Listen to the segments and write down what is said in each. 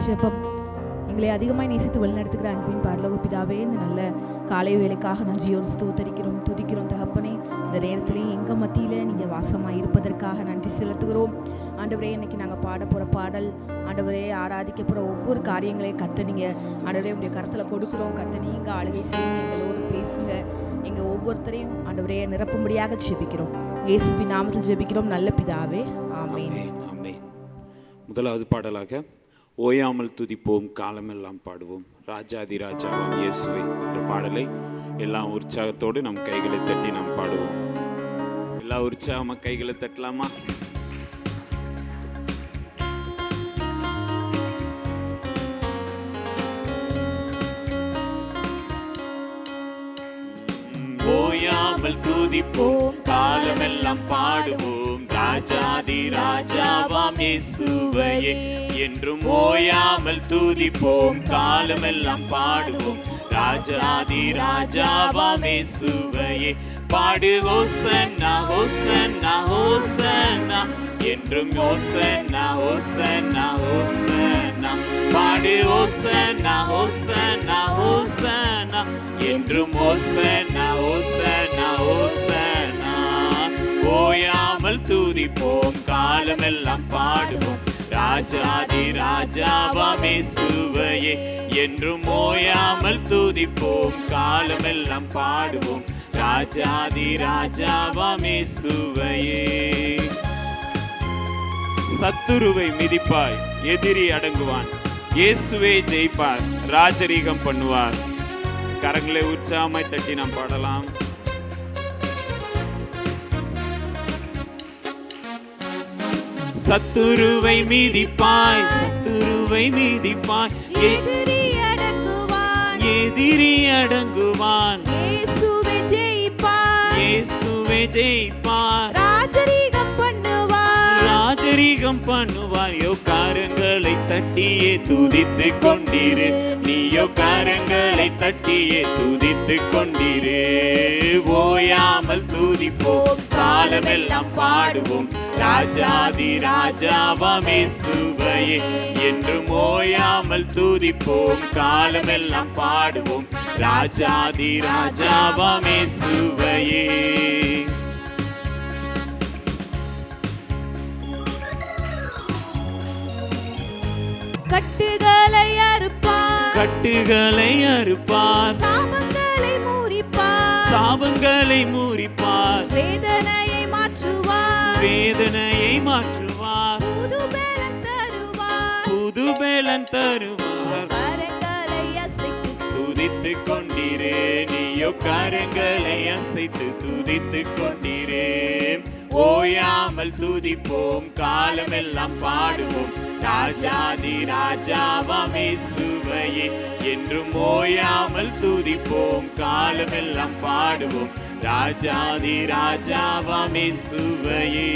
ஜெபம். எங்களை அதிகமாய் நேசித்து வழிநடத்துகிற அன்பின் பரலோக பிதாவே, இந்த நல்ல காலை வேலைக்காக நன்றியோடு ஸ்தோத்தரிக்கிறோம், துதிக்கிறோம் தகப்பனே. இந்த நேரத்திலே எங்கள் மத்தியில் நீங்கள் வாசமாக இருப்பதற்காக நன்றி செலுத்துகிறோம் ஆண்டவரே. இன்னைக்கு நாங்கள் பாட போகிற பாடல் ஆண்டவரே, ஆராதிக்க போகிற ஒவ்வொரு காரியங்களையும் கத்த நீங்கள் ஆண்டவரே உடைய கருத்தில் கொடுக்குறோம். கத்த நீங்கள் ஆளுகை செய்யுங்க, எங்களோடு பேசுங்க, எங்கள் ஒவ்வொருத்தரையும் ஆண்டவரே நிரப்பும்படியாக ஜெபிக்கிறோம். இயேசுவின் நாமத்தில் ஜெபிக்கிறோம் நல்ல பிதாவே, ஆமென். ஆமென். முதலாவது பாடலாக ஓயாமல் துதிப்போம் காலமெல்லாம் பாடுவோம் ராஜாதி ராஜாவாம் இயேசுவே என்ற பாடலை எல்லாம் உற்சாகத்தோடு நம் கைகளை தட்டி நாம் பாடுவோம். எல்லா உற்சாகமா கைகளை தட்டலாமா? ஓயாமல் துதிப்போம் காலமெல்லாம் பாடுவோம் ராஜாதி ராஜாவாம் இயேசுவையே. என்றும் ஓயாமல் துதிப்போம் காலமெல்லாம் பாடுவோம் ராஜாதி ராஜாவாம் இயேசுவையே. பாடு ஹோசன்னா ஹோசன்னா ஹோசன்னா, என்றும் ஹோசன்னா ஹோசன்னா ஹோசன்னா. பாடு ஹோசன்னா ஹோசன்னா ஹோசன்னா, என்றும் ஹோசன்னா ஹோசன்னா ஹோசன்னா. ஓயாமல் துதிப்போம் காலமெல்லாம் பாடுவோம் ராஜாதி ராஜாவாம் இயேசுவையே. என்றும் ஓயாமல் துதிப்போம் காலமெல்லாம் பாடுவோம் ராஜாதி ராஜாவாம் இயேசுவையே. சத்துருவை மிதிப்பாய் எதிரி அடங்குவான், இயேசுவே ஜெயிப்பார் ராஜரீகம் பண்ணுவார். கரங்களை உற்சாகமாய் தட்டி நாம் பாடலாம். சத்துருவை மிதிப்பாய் சத்துருவை மிதிப்பாய் எதிரி அடங்குவான், எதிரி அடங்குவான், இயேசுவே ஜெயிப்பார், இயேசுவே ஜெயிப்பார் ராஜரீகம் பண்ணுவார், ராஜரீகம் பண்ணுவார். யோ காரங்களை தட்டியே துதித்து கொண்டிரு, நீயோ காரங்களை தட்டியே துதித்து கொண்டிரு. ஓயாமல் துதிப்போம் காலமெல்லாம் பாடுவோம் ராஜாதி ராஜாவாம் இயேசுவையே. என்றும் ஓயாமல் துதிப்போம் காலமெல்லாம் பாடுவோம் ராஜாதி ராஜாவாம் இயேசுவையே. கட்டுகளை அறுப்பார், கட்டுகளை அறுப்பார், சாபங்களை முறிப்பார், சாபங்களை முறிப்பார், வேதனையை மாற்றுவார், வேதனையை மாற்றுவார், புது பலம் தருவார், புது பலன் தருவார். கரங்களை அசைத்து துதித்து கொண்டிரே, நீயோ கரங்களை அசைத்து துதித்து கொண்டிரே. ஓயாமல் துதிப்போம் காலமெல்லாம் பாடுவோம் ராஜாதி ராஜாவாம் இயேசுவையே. என்றும் ஓயாமல் துதிப்போம் காலமெல்லாம் பாடுவோம் ராஜாதி ராஜாவாம் இயேசுவையே.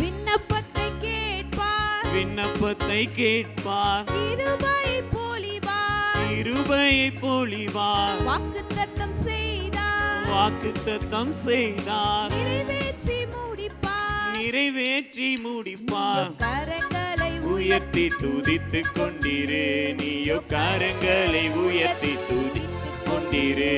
விண்ணப்பத்தை கேட்பார், விண்ணப்பத்தை கேட்பார், கிருபையை பொழிவார், கிருபையை பொழிவார், வாக்குத்தத்தம் செய்தார், வாக்குத்தத்தம் செய்தார், நிறைவேற்றி முடிப்பார், நிறைவேற்றி முடிப்பார். கரங்களை உயர்த்தி துதித்து கொண்டிரு, நீயோ கரங்களை உயர்த்தி துதித்து கொண்டிரு.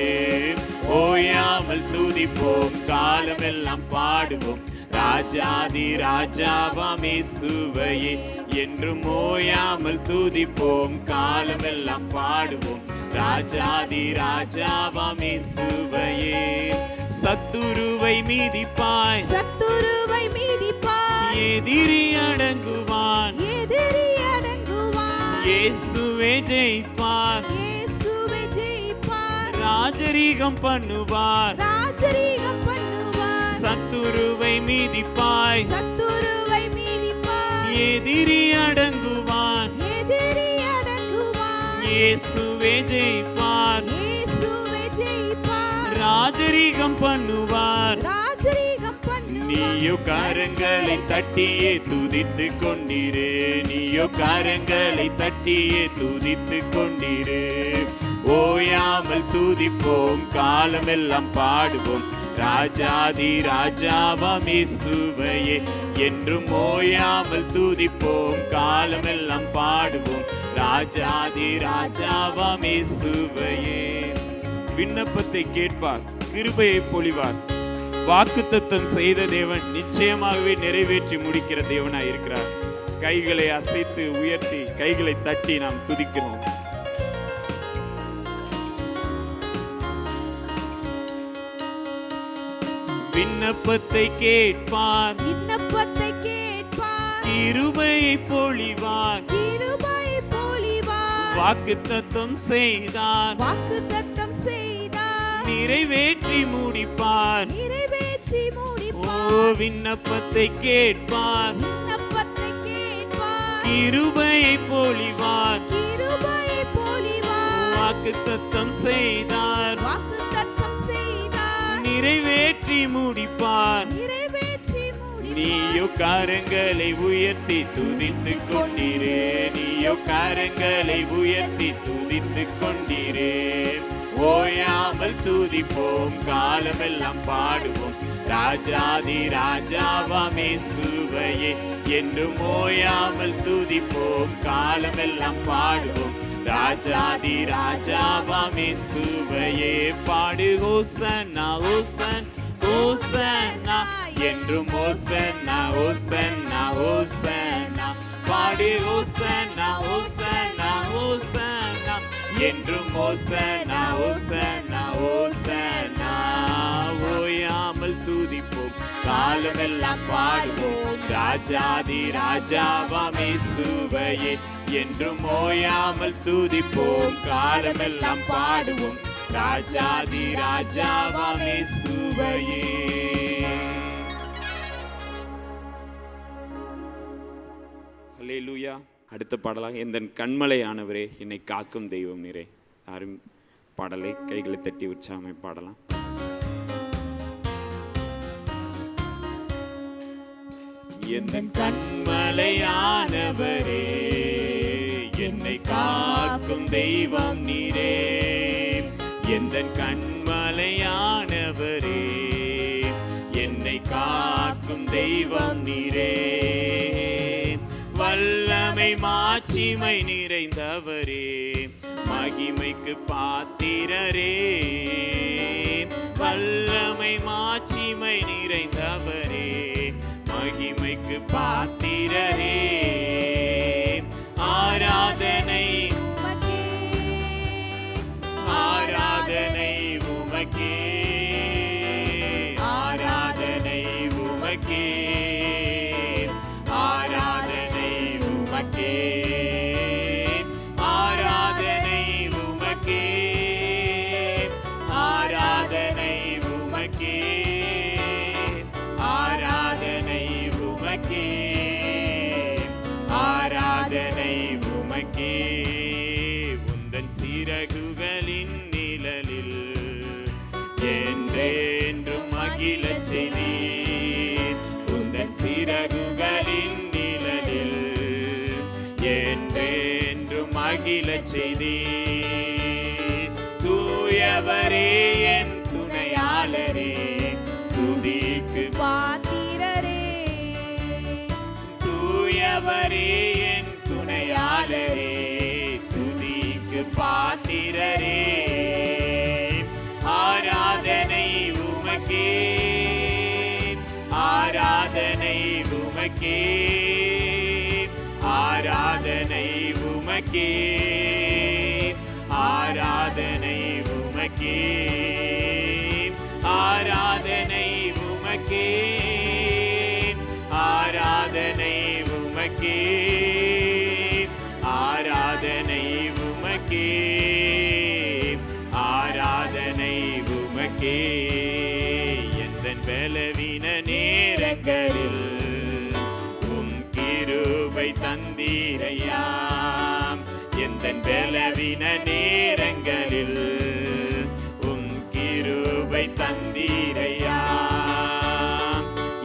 ஓயாமல் துதிப்போம் காலமெல்லாம் பாடுவோம் ராஜாதி ராஜாவாம் இயேசுவையே. என்றும் ஓயாமல் துதிப்போம் காலமெல்லாம் பாடுவோம் ராஜாதி ராஜாவாம் இயேசுவையே. சத்துருவை மிதிப்பாய் சத்துருவை மிதிப்பார், எதிரி அடங்குவான், எதிரி அடங்குவார், இயேசுவே ஜெயிப்பார் இயேசுவே ஜெயிப்பார் ராஜரீகம் பண்ணுவார், ராஜரீகம் பண்ணுவார். சத்துருவை மிதிப்பாய் சத்துருவை மிதிப்பார், எதிரி அடங்குவான், எதிரி அடங்குவார், இயேசுவே ஜெயிப்பார் இயேசுவே ஜெயிப்பார் ராஜரீகம் பண்ணுவார். ராஜரீகம் பண்ணுவார். நீயோ கரங்களை தட்டியே துதித்து கொண்டிரு, நீயோ கரங்களை தட்டியே துதித்து கொண்டிரு. ஓயாமல் துதிப்போம் காலமெல்லாம் பாடுவோம் ராஜாதி ராஜாவாம் இயேசுவையே என்றும் ஓயாமல் துதிப்போம் காலமெல்லாம் பாடுவோம் ராஜாதி ராஜாவாம் இயேசுவையே. விண்ணப்பத்தை கேட்பார், கிருபையை பொழிவார். வாக்குத்தத்தம் செய்த தேவன் நிச்சயமாகவே நிறைவேற்றி முடிக்கிற தேவனாய் இருக்கிறார். கைகளை அசைத்து உயர்த்தி கைகளை தட்டி நாம் துதிக்கிறோம். விண்ணப்பத்தை கேட்பார், விண்ணப்பத்தை கேட்பார், கிருபையை பொழிவார், கிருபையை பொழிவார். வாக்குத்தத்தம் செய்தார், வாக்குத்தத்தம் செய்தார், நிறைவேற்றி முடிப்பார், நிறைவேற்றி ஓ முடிப்பார். விண்ணப்பத்தை கேட்பார், விண்ணப்பத்தை கேட்பார், கிருபையை பொழிவார், கிருபையை பொழிவார். வாக்குத்தத்தம் செய்தார், வாக்குத்தத்தம் செய்தார், நிறைவேற்றி முடிப்பார். நிறைவேற்றி முடிப்பார். நீயோ கரங்களை உயர்த்தி துதித்துக் கொண்டிரே, நீயோ கரங்களை உயர்த்தி துதித்துக் கொண்டிரே. ஓயாமல் துதிப்போம் காலமெல்லாம் பாடுவோம் ராஜாதி ராஜாவாம் இயேசுவையே என்றும் ஓயாமல் துதிப்போம் காலமெல்லாம் பாடுவோம் ராஜாதி ராஜாவாம் இயேசுவையே. பாடு ஹோசன்னா ஹோசன் ஹோசன்னா என்றும் ஹோசன்னா ஹோசன்னா ஹோசன்னா. பாடு ஹோசன்னா ஹோசன்னா ஹோசன்னா என்றும் ஹோசன்னா ஹோசன்னா ஹோசன்னா. ஓயாமல் துதிப்போம் காலமெல்லாம் பாடுவோம் ராஜாதி ராஜாவாம் இயேசுவையே என்றும் ஓயாமல் துதிப்போம் காலமெல்லாம் பாடுவோம் ராஜாதி ராஜாவாம் இயேசுவையே. ஹல்லேலூயா. அடுத்த பாடலாக எந்தன் கண்மலையானவரே என்னை காக்கும் தெய்வம் நீரே. யாரும் பாடலை கைகளை தட்டி உற்சாகமே பாடலாம். எந்தன் கண்மலையானவரே என்னை காக்கும் தெய்வம் நீரே. எந்தன் கண்மலையானவரே என்னை காக்கும் தெய்வம் நீரே. வல்லமை மாட்சிமை நிறைந்தவரே மகிமைக்கு பாத்திரரே. வல்லமை மாட்சிமை நிறைந்தவரே மகிமைக்கு பாத்திரரே. ஆராதனை ஆராதனை உமக்கே, ஆராதனை உமக்கே, ஆராதனை உமக்கே, ஆராதனை உமக்கே, ஆராதனை உமக்கே, ஆராதனை உமக்கே, ஆராதனை உமக்கே. உந்தன் சிறகுகளின் நிழலில் என்றென்றும் மகிழச் செய்தீர். உந்தன் சிறகுகளின் நிழலில் என்றென்றும் மகிழச் செய்தீர். தூயவரே என் துணையாளரே துதிக்கு பாத்திரரே. தூயவரே என் துணையாளரே துதிக்கு பாத்திரரே. ஆராதனை உமக்கே, ஆராதனை உமக்கே, ஆராதனை உமக்கே, ஆராதனை உமக்கே, ஆராதனை உமக்கே, ஆராதனை உமக்கே, ஆராதனை உமக்கே, ஆராதனை உமக்கே. எந்தன் பலவீன நேரங்களில் உம் கிருபை தந்தீரையாம். எந்தன் பலவீன நேரங்களில் உம் கிருபை தந்தீரையாம்.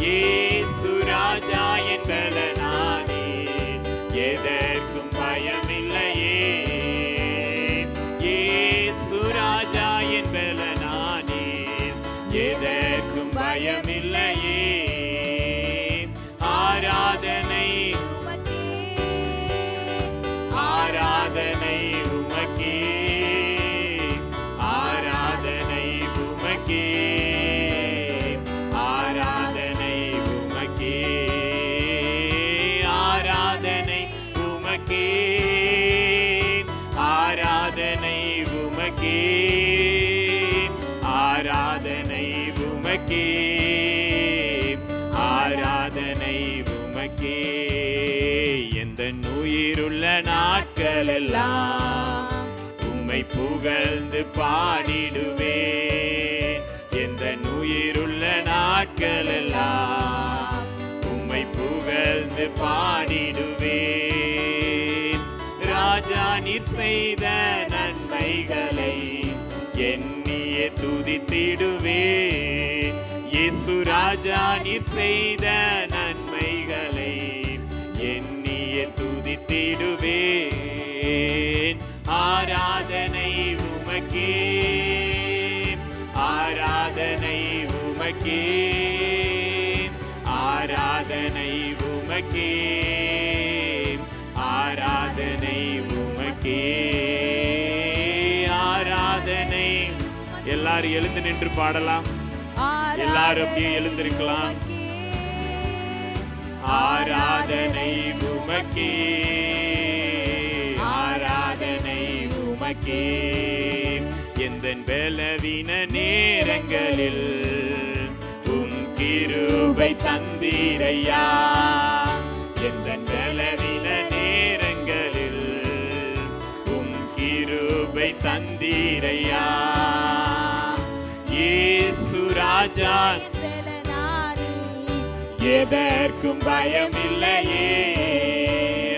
இயேசு ராஜா என் பலனானே எதற்கும் பயமில்லையே. இயேசு ராஜா என் பலனானே எதற்கும் உயிருள்ள நாட்கள் எல்லாம் உம்மை புகழ்ந்து பாடிடுவேன். எந்த உயிருள்ள நாட்கள் எல்லாம் உம்மை புகழ்ந்து பாடிடுவேன். ராஜா நீர் செய்த நன்மைகளை எண்ணியே துதித்திடுவேன். இயேசு ராஜா நீர் செய்த நன்மைகளை எண்ணியே துதித்திடுவேன். ஆராதனை உமக்கே, ஆராதனை உமக்கே, ஆராதனை உமக்கே, ஆராதனை உமக்கே, ஆராதனை. எல்லாரும் எழுந்து நின்று பாடலாம். எல்லாரும் அப்படியே எழுந்திருக்கலாம். ஆராதனை உமக்கே, ஆராதனை உமக்கே. எந்தன் பலவீன நேரங்களில் உம் கிருபை தந்தீரையா. எந்தன் பலவீன நேரங்களில் உம் கிருபை தந்தீரையா. இயேசு ராஜா எதற்கும் பயம் இல்லையே.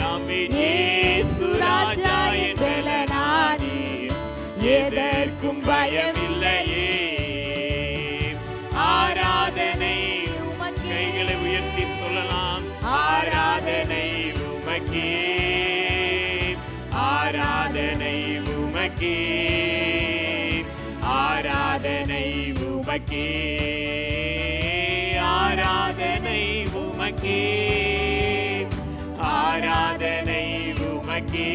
ஆமென். இயேசு ராஜா என் பலனானி எதற்கும் பயம் இல்லையே. ஆராதனை கைகளை உயர்த்தி சொல்லலாம். ஆராதனை உமக்கே, ஆராதனை உமக்கே, ஆராதனை உமக்கே, ஆராதனை உமக்கே, ஆராதனை உமக்கே,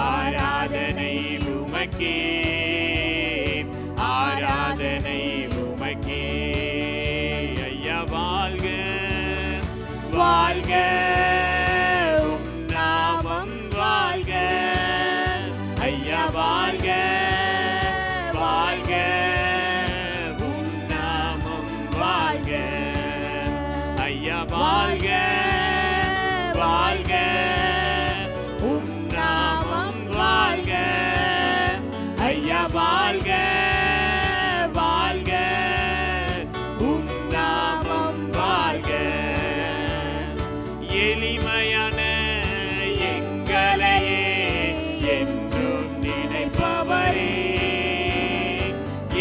ஆராதனை உமக்கே, ஆராதனை உமக்கே. ஐயா வாழ்க வாழ்க, உம் நாமம் வாழ்க. ஐயா வாழ்க வாழ்க, உம் நாமம் வாழ்க. ஐயா வாழ்க வாழ்க, உம் நாமம் வாழ்க. ஐயா வாழ்க வாழ்க, உம் நாமம் வாழ்க. எளிமையான எங்களையே என்றும் நினைப்பவரே,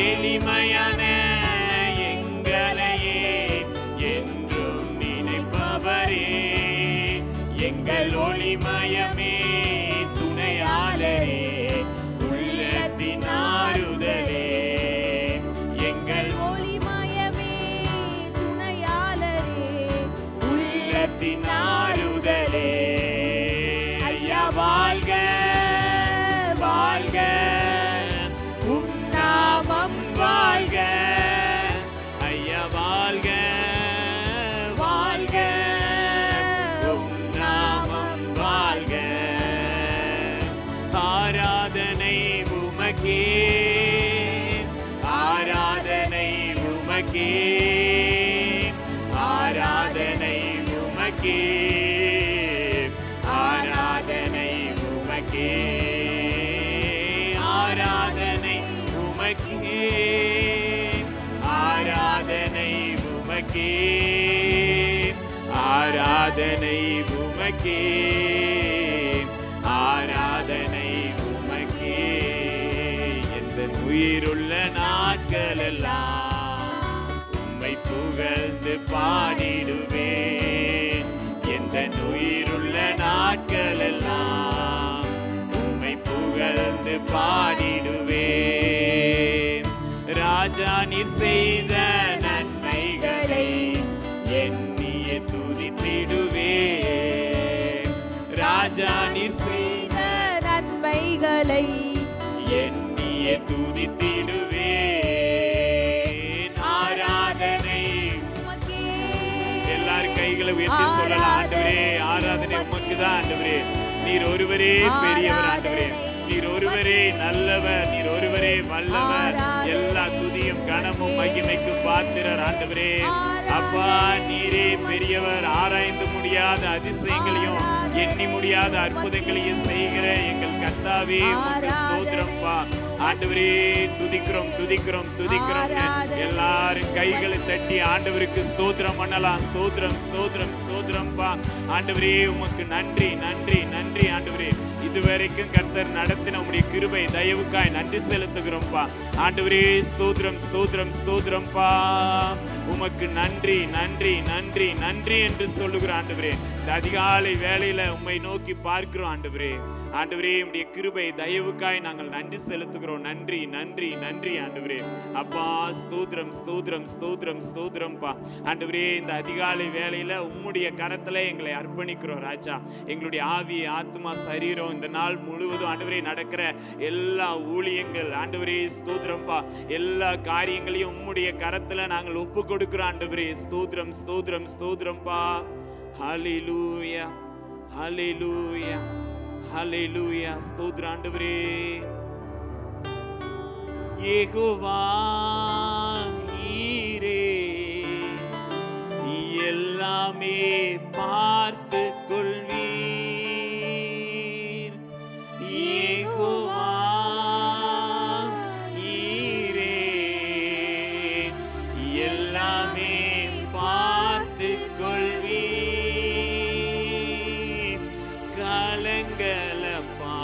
எளிமையான எங்களையே என்றும் நினைப்பவரே. எங்கள் ஒளிமயமே துணையாளரே, உள்ளத்தின் ஆறுதலே. எங்கள் ஒளிமயமே துணையாளரே, உள்ளத்தின் ஆறுதலே. ஐயா வாழ்க வாழ்க, உம் நாமம் வாழ்க. ஐயா வாழ்க வாழ்க, உம் நாமம் வாழ்க. ஆராதனை உமக்கே, ஆராதனை உமக்கே, ஆராதனை உமக்கே, ஆராதனை உமக்கே, ஆராதனை உமக்கே, ஆராதனை உமக்கே, ஆராதனை உமக்கே, ஆராதனை உமக்கே. எந்த உயிருள்ள நாட்கள் எல்லாம் உம்மை புகழ்ந்து பாடிடுவேன். எந்த உயிருள்ள நாட்கள் எல்லாம் உம்மை புகழ்ந்து பாடிடுவேன். ராஜா நீர் செய்த நன்மைகளை எண்ணியே துதித்திடுவேன். ராஜா நீர் செய்த நன்மைகளை எண்ணியே துதித்திடுவேன். ஆராதனை எல்லாரும் கைகளை உயர்த்தி சொல்லலாம். ஆண்டவரே ஆராதனை உமக்கு தான் ஆண்டவரே. நீர் ஒருவரே பெரியவர் ஆண்டவரே. நீர் ஒருவரே நல்லவர், நீர் ஒருவரே வல்லவர். எல்லா துதியும் கனமும் மகிமைக்கும் பாத்திரர் ஆண்டவரே. அப்பா நீரே பெரியவர். ஆராய்ந்து முடியாத அதிசயங்களையும் எண்ணி முடியாத அற்புதங்களையும் செய்கிற எங்கள் கர்த்தாவே உமக்கு ஸ்தோத்திரம்பா. ஆண்டவரே துதிக்கிறோம் துதிக்கிறோம் துதிக்கிறோம். எல்லாரும் கைகளை தட்டி ஆண்டவருக்கு ஸ்தோத்திரம் பண்ணலாம். ஸ்தோத்திரம் ஸ்தோத்திரம் ஸ்தோத்திரம்பா. ஆண்டவரே உமக்கு நன்றி நன்றி நன்றி ஆண்டவரே. இதுவரைக்கும் கர்த்தர் நடத்தின உம்முடைய கிருபை தயவுக்காய் நன்றி செலுத்துகிறோம்ப்பா. ஆண்டவரே ஸ்தோத்திரம் ஸ்தோத்திரம் ஸ்தோத்திரம்பா. உமக்கு நன்றி நன்றி நன்றி நன்றி என்று சொல்லுகிற ஆண்டவரே. இந்த அதிகாலை வேளையில உம்மை நோக்கி பார்க்கிறோம் ஆண்டவரே. ஆண்டவரே உம்முடைய கிருபை தயவுக்காய் நாங்கள் நன்றி செலுத்துகிறோம். நன்றி நன்றி நன்றி ஆண்டவரே. அப்பா ஸ்தோத்திரம் ஸ்தோத்திரம் ஸ்தோத்திரம் ஸ்தோத்திரம்பா. ஆண்டவரே இந்த அதிகாலை வேளையில உம்முடைய கரத்துல எங்களை அர்ப்பணிக்கிறோம் ராஜா. எங்களுடைய ஆவி ஆத்மா சரீரம் இந்த நாள் முழுவதும் ஆண்டவரே நடக்கிற எல்லா ஊழியங்கள் ஆண்டவரே ஸ்தோத்திரம்பா. எல்லா காரியங்களையும் உம்முடைய கரத்துல நாங்கள் ஒப்பு கொடுக்கிறோம் ஆண்டவரே. ஸ்தோத்திரம் ஸ்தோத்திரம் ஸ்தோத்திரம்பா. ஹல்லேலூயா ஹல்லேலூயா ஹல்லேலூயா. ஸ்தோத்திரம் ஆண்டவரே. யெகோவா ஈரே எல்லாமே பார்த்து கொள்வீர். யெகோவா ஈரே எல்லாமே பார்த்து கொள்வீர். கலங்கலப்பா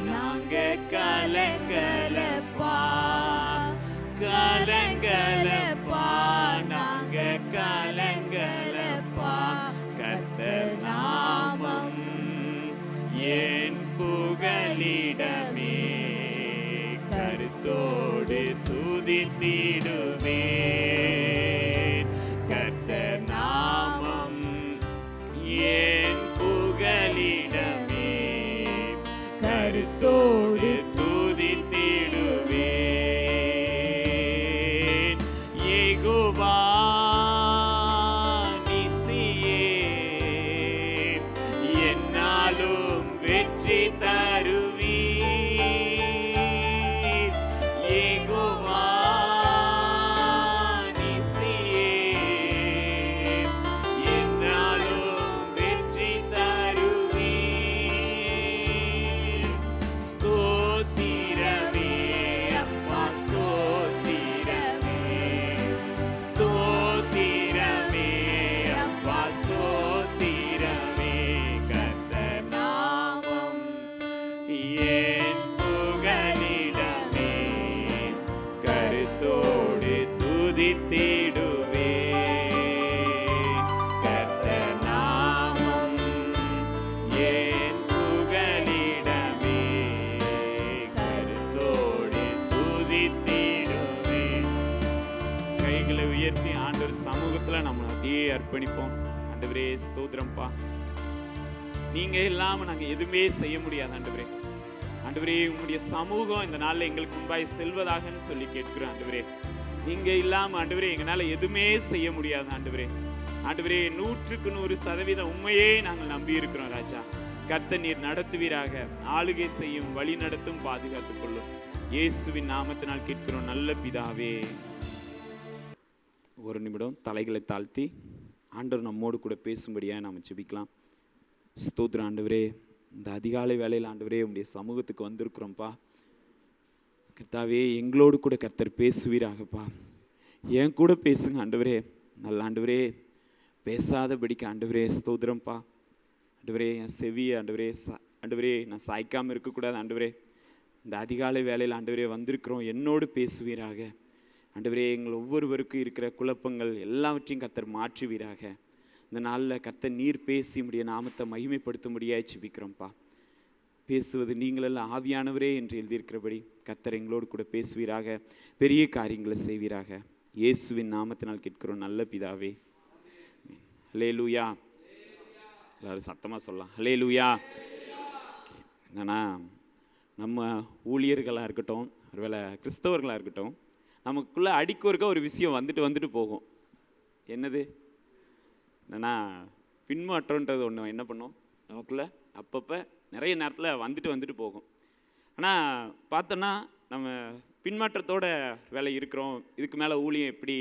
நாங்க கலங்கலப்பா கலங்கலப்பா நாங்க கலங்கலப்பா. கர்த்தர் நாமம் என் புகலிடமே கருத்தோடு துதித்திடுவேன். கர்த்தர் நாமம் என் புகலிடமே கருத்தோடு துதித்திடுவேன். யெகோவா நிசியே என்னாலும் வெற்றி தருவீர். யெகோவா நிசியே என்னாலும் வெற்றி தருவீர். ஸ்தோத்திரமே அப்பா ஸ்தோத்திரமே ஸ்தோத்திரமே அப்பா ஸ்தோத்திரமே. கர்த்தர் நாமம் என் புகலிடமே கருத்தோடு துதித்திடுவேன். கர்த்தர் நாமம் என் புகலிடமே கருத்தோடு துதித்திடுவேன். கைகளை உயர்த்தி ஆண்டவர் சமூகத்துல நம்ம அப்படியே அர்ப்பணிப்போம். ஆண்டவரே ஸ்தோத்திரம்பா. நீங்க இல்லாம நாங்க எதுவுமே செய்ய முடியாது ஆண்டவரே. ஆண்டவரே உம்முடைய சமூகம் இந்த நாள்ல எங்களுக்கு முன்பாய் செல்வதாகன்னு சொல்லி கேட்கிறோம் ஆண்டவரே. நீங்க இல்லாம ஆண்டவரே எங்களால எதுவுமே செய்ய முடியாது ஆண்டவரே. ஆண்டவரே 100% உண்மையே நாங்கள் நம்பி இருக்கிறோம் ராஜா. கர்த்தர் நீர் நடத்துவீராக. ஆளுகை செய்யும், வழி நடத்தும், பாதுகாத்துக் கொள்ளும். இயேசுவின் நாமத்தினால் கேட்கிறோம் நல்ல பிதாவே. ஒரு நிமிடம் தலைகளை தாழ்த்தி ஆண்டவர் நம்மோடு கூட பேசும்படியாக நாம் ஜெபிக்கலாம். ஸ்தோத்திரம் ஆண்டவரே. இந்த அதிகாலை வேளையில் ஆண்டவரே உம்முடைய சமூகத்துக்கு வந்திருக்கிறோம்ப்பா. கர்த்தாவே எங்களோடு கூட கர்த்தர் பேசுவீராகப்பா. என் கூட பேசுங்க ஆண்டவரே. நல்ல ஆண்டவரே பேசாதபடிக்கு ஆண்டவரே ஸ்தோத்திரம்ப்பா. ஆண்டவரே என் செவி ஆண்டவரே ஆண்டவரே நான் சாய்க்காமல் இருக்கக்கூடாது ஆண்டவரே. இந்த அதிகாலை வேளையில் ஆண்டவரே வந்திருக்கிறோம், என்னோடு பேசுவீராக. ஆண்டவரே எங்கள் ஒவ்வொருவருக்கும் இருக்கிற குழப்பங்கள் எல்லாவற்றையும் கர்த்தர் மாற்றுவீராக. இந்த நாளில் கர்த்தர் நீர் பேசி உம்முடைய நாமத்தை மகிமைப்படுத்த முடியாது ஜெபிக்கிறோம்ப்பா. பேசுவது நீங்களெல்லாம் ஆவியானவரே என்று எழுதியிருக்கிறபடி கர்த்தர் எங்களோடு கூட பேசுவீராக. பெரிய காரியங்களை செய்வீராக. இயேசுவின் நாமத்தினால் கேட்கிறோம் நல்ல பிதாவே. ஹல்லேலூயா. எல்லாரும் சத்தமாக சொல்லலாம் ஹல்லேலூயா. என்னன்னா நம்ம ஊழியர்களாக இருக்கட்டும், ஒருவேளை கிறிஸ்தவர்களாக இருக்கட்டும், நமக்குள்ளே அடிக்கொருக்க ஒரு விஷயம் வந்துட்டு போகும். என்னது என்னன்னா பின்மாற்றன்றது ஒன்று என்ன பண்ணோம் நமக்குள்ளே அப்பப்போ நிறைய நேரத்தில் வந்துட்டு போகும். ஆனால் பார்த்தோன்னா நம்ம பின்மாற்றத்தோட வேலை இருக்கிறோம். இதுக்கு மேலே ஊழியம் எப்படி,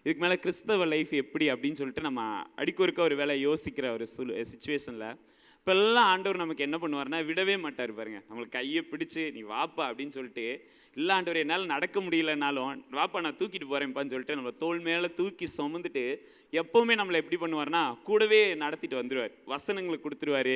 இதுக்கு மேலே கிறிஸ்தவ லைஃப் எப்படி அப்படின்னு சொல்லிட்டு நம்ம அடிக்கொருக்க ஒரு வேலை யோசிக்கிற ஒரு சுச்சுவேஷனில் இப்போல்லாம் ஆண்டவர் நமக்கு என்ன பண்ணுவார்னா விடவே மாட்டார் பாருங்க. நம்மளுக்கு கையை பிடிச்சி நீ வாப்பா அப்படின்னு சொல்லிட்டு, இல்லை ஆண்டவர் என்னால் நடக்க முடியலனாலும் வாப்பா நான் தூக்கிட்டு போகிறேன்ப்பான்னு சொல்லிட்டு நம்ம தோள் மேலே தூக்கி சுமந்துட்டு எப்போவுமே நம்மளை எப்படி பண்ணுவார்னா கூடவே நடத்திட்டு வந்துடுவார். வசனங்களை கொடுத்துருவாரு.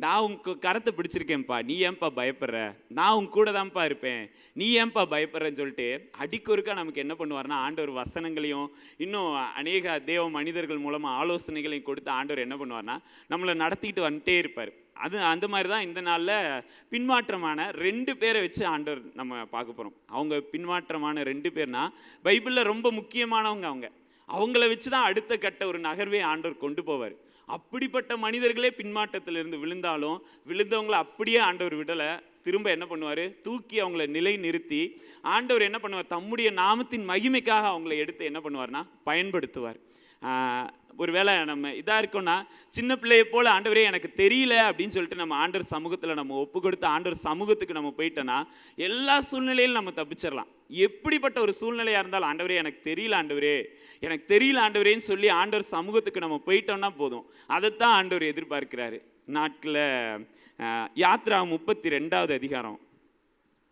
நான் உங்க கரத்தை பிடிச்சிருக்கேன்ப்பா, நீ ஏன்பா பயப்படுற, நான் உங்க கூட தான்ப்பா இருப்பேன், நீ ஏன்பா பயப்படுறேன்னு சொல்லிட்டு அடிக்கொருக்கா நமக்கு என்ன பண்ணுவார்னா ஆண்டவர் வசனங்களையும் இன்னும் அநேக தேவ மனிதர்கள் மூலமாக ஆலோசனைகளையும் கொடுத்து ஆண்டவர் என்ன பண்ணுவார்னா நம்மளை நடத்திக்கிட்டு வந்துட்டே இருப்பார். அது அந்த மாதிரி தான் இந்த நாளில் பின்மாற்றமான 2 பேரை வச்சு ஆண்டவர் நம்ம பார்க்க போகிறோம். அவங்க பின்மாற்றமான 2 பேர்னா பைபிளில் ரொம்ப முக்கியமானவங்க. அவங்கள வச்சு தான் அடுத்த கட்ட ஒரு நகர்வே ஆண்டவர் கொண்டு போவார். அப்படிப்பட்ட மனிதர்களே பின்மாற்றத்திலிருந்து விழுந்தாலும் விழுந்தவங்களை அப்படியே ஆண்டவர் விடலை. திரும்ப என்ன பண்ணுவார், தூக்கி அவங்கள நிலை நிறுத்தி ஆண்டவர் என்ன பண்ணுவார், தம்முடைய நாமத்தின் மகிமைக்காக அவங்கள எடுத்து என்ன பண்ணுவார்னா பயன்படுத்துவார். ஒருவேளை நம்ம இதாக இருக்கோன்னா சின்ன பிள்ளையை போல் ஆண்டவரே எனக்கு தெரியல அப்படின்னு சொல்லிட்டு நம்ம ஆண்டவர் சமூகத்தில் நம்ம ஒப்பு கொடுத்து ஆண்டவர் சமூகத்துக்கு நம்ம போயிட்டோன்னா எல்லா சூழ்நிலையிலும் நம்ம தப்பிச்சிடலாம். எப்படிப்பட்ட ஒரு சூழ்நிலையாக இருந்தாலும் ஆண்டவரே எனக்கு தெரியல ஆண்டவரே, எனக்கு தெரியல ஆண்டவரேன்னு சொல்லி ஆண்டவர் சமூகத்துக்கு நம்ம போயிட்டோம்னா போதும். அதைத்தான் ஆண்டவர் எதிர்பார்க்கிறாரு. நாட்களில் யாத்ரா 32வது அதிகாரம்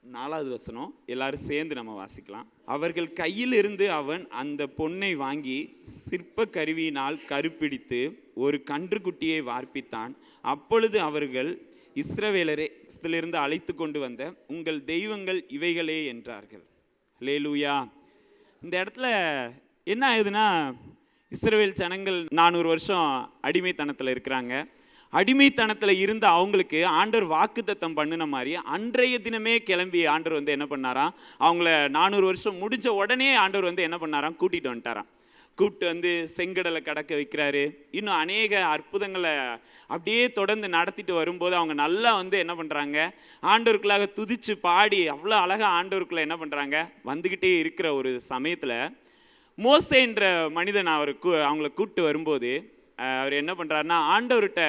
4வது வசனம் எல்லாரும் சேர்ந்து நம்ம வாசிக்கலாம். அவர்கள் கையிலிருந்து அவன் அந்த பொன்னை வாங்கி சிற்ப கருவியினால் கருப்பிடித்து ஒரு கன்றுக்குட்டியை வார்ப்பித்தான். அப்பொழுது அவர்கள் இஸ்ரவேலரிலிருந்து அழைத்து கொண்டு வந்த உங்கள் தெய்வங்கள் இவைகளே என்றார்கள். ஹல்லேலூயா. இந்த இடத்துல என்ன ஆகுதுன்னா, இஸ்ரவேல் ஜனங்கள் 400 வருஷம் அடிமைத்தனத்தில் இருக்கிறாங்க. அடிமைத்தனத்தில் இருந்த அவங்களுக்கு ஆண்டவர் வாக்குத்தத்தம் பண்ணின மாதிரி அன்றைய தினமே கிளம்பி ஆண்டவர் வந்து என்ன பண்ணாராம், அவங்கள 400 வருஷம் முடிஞ்ச உடனே ஆண்டவர் வந்து என்ன பண்ணாராம், கூட்டிகிட்டு வந்துட்டாராம். கூப்பிட்டு வந்து செங்கடலை கடக்க வைக்கிறாரு. இன்னும் அநேக அற்புதங்களை அப்படியே தொடர்ந்து நடத்திட்டு வரும்போது அவங்க நல்லா வந்து என்ன பண்ணுறாங்க, ஆண்டவருக்குள்ளாக துதிச்சு பாடி அவ்வளோ அழகாக ஆண்டவருக்குள்ள என்ன பண்ணுறாங்க வந்துக்கிட்டே இருக்கிற ஒரு சமயத்தில் மோசேன்ற மனிதன் அவங்கள கூப்பிட்டு வரும்போது அவர் என்ன பண்ணுறாருன்னா, ஆண்டவர்கிட்ட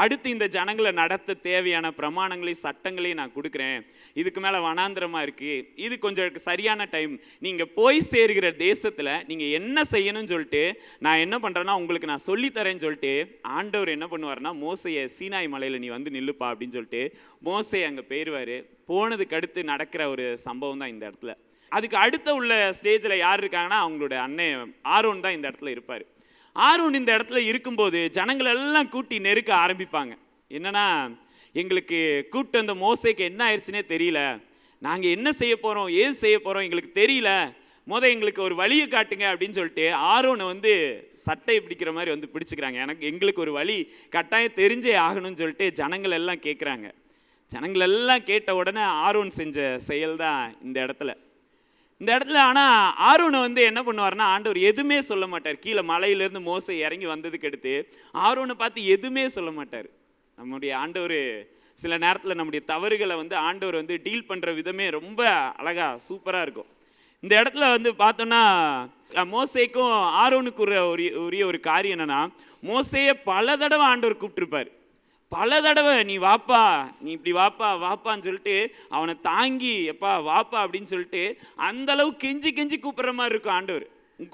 அடுத்து இந்த ஜனங்களை நடத்த தேவையான பிரமாணங்களையும் சட்டங்களையும் நான் கொடுக்குறேன், இதுக்கு மேலே வனாந்திரமாக இருக்குது, இது கொஞ்சம் சரியான டைம், நீங்கள் போய் சேர்கிற தேசத்தில் நீங்கள் என்ன செய்யணும்னு சொல்லிட்டு நான் என்ன பண்ணுறேன்னா உங்களுக்கு நான் சொல்லித்தரேன்னு சொல்லிட்டு ஆண்டவர் என்ன பண்ணுவார்னா மோசையை சீனாய் மலையில் நீ வந்து நில்லுப்பா அப்படின்னு சொல்லிட்டு மோசை அங்கே போயிடுவார். போனதுக்கு அடுத்து நடக்கிற ஒரு சம்பவம் தான் இந்த இடத்துல. அதுக்கு அடுத்த உள்ள ஸ்டேஜில் யார் இருக்காங்கன்னா அவங்களோட அண்ணன் ஆரோன் தான் இந்த இடத்துல இருப்பார். ஆரோன் இந்த இடத்துல இருக்கும்போது ஜனங்கள் எல்லாம் கூட்டி நெருக்க ஆரம்பிப்பாங்க. என்னன்னா, எங்களுக்கு கூப்பிட்டு வந்த மோசைக்கு என்ன ஆயிடுச்சுன்னே தெரியல, நாங்கள் என்ன செய்ய போகிறோம் ஏது செய்ய போகிறோம் எங்களுக்கு தெரியல, எங்களுக்கு ஒரு வழியை காட்டுங்க அப்படின்னு சொல்லிட்டு ஆரோனை வந்து சட்டை பிடிக்கிற மாதிரி வந்து பிடிச்சிக்கிறாங்க. எங்களுக்கு ஒரு வழி கட்டாயம் தெரிஞ்சே ஆகணும்னு சொல்லிட்டு ஜனங்கள் எல்லாம் கேட்குறாங்க. ஜனங்கள் எல்லாம் கேட்ட உடனே ஆரோன் செஞ்ச செயல் தான் இந்த இடத்துல. ஆனால் ஆரோனை வந்து என்ன பண்ணுவார்னா ஆண்டவர் எதுவுமே சொல்ல மாட்டார். கீழே மலையிலேருந்து மோசை இறங்கி வந்ததுக்கு அடுத்து ஆரோனை பார்த்து எதுவுமே சொல்ல மாட்டார். நம்முடைய ஆண்டவர் சில நேரத்தில் நம்முடைய தவறுகளை வந்து ஆண்டவர் வந்து டீல் பண்ணுற விதமே ரொம்ப அழகாக சூப்பராக இருக்கும். இந்த இடத்துல வந்து பார்த்தோன்னா மோசேக்கும் ஆரோனுக்கு உரிய ஒரு காரியம் என்னன்னா, மோசையை பல தடவை ஆண்டவர் கூப்பிட்டுருப்பார். பல தடவை நீ வாப்பா, நீ இப்படி வாப்பா வாப்பான்னு சொல்லிட்டு அவனை தாங்கி எப்பா வாப்பா அப்படின்னு சொல்லிட்டு அந்த அளவு கெஞ்சி கெஞ்சி கூப்பிட்ற மாதிரி இருக்கும். ஆண்டவர்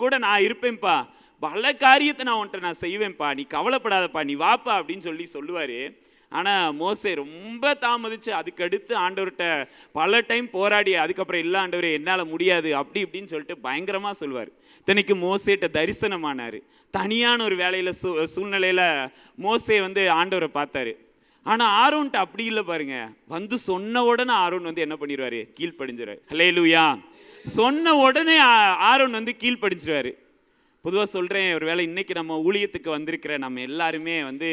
கூட நான் இருப்பேன்ப்பா, பல காரியத்தை நான் உன்ட்ட நான் செய்வேன்ப்பா, நீ கவலைப்படாதப்பா, நீ வாப்பா அப்படின்னு சொல்லுவார். ஆனால் மோசே ரொம்ப தாமதிச்சு அதுக்கடுத்து ஆண்டவர்கிட்ட பல டைம் போராடி அதுக்கப்புறம் இல்லை ஆண்டவரே என்னால் முடியாது அப்படி இப்படின்னு சொல்லிட்டு பயங்கரமாக சொல்லுவார். இத்தனைக்கு மோசேட்ட தரிசனமானார். தனியான ஒரு வேலையில் சூழ்நிலையில் மோசே வந்து ஆண்டவரை பார்த்தாரு. ஆனால் ஆரோன்ட்ட அப்படி இல்லை பாருங்க. வந்து சொன்ன உடனே ஆரோன் வந்து என்ன பண்ணிடுவார், கீழ்ப்படிஞ்சிருவார். ஹல்லேலூயா. சொன்ன உடனே ஆரோன் வந்து கீழ்ப்படிஞ்சிருவார். பொதுவாக சொல்கிறேன், ஒரு வேளை இன்றைக்கி நம்ம ஊழியத்துக்கு வந்திருக்கிற நம்ம எல்லாருமே வந்து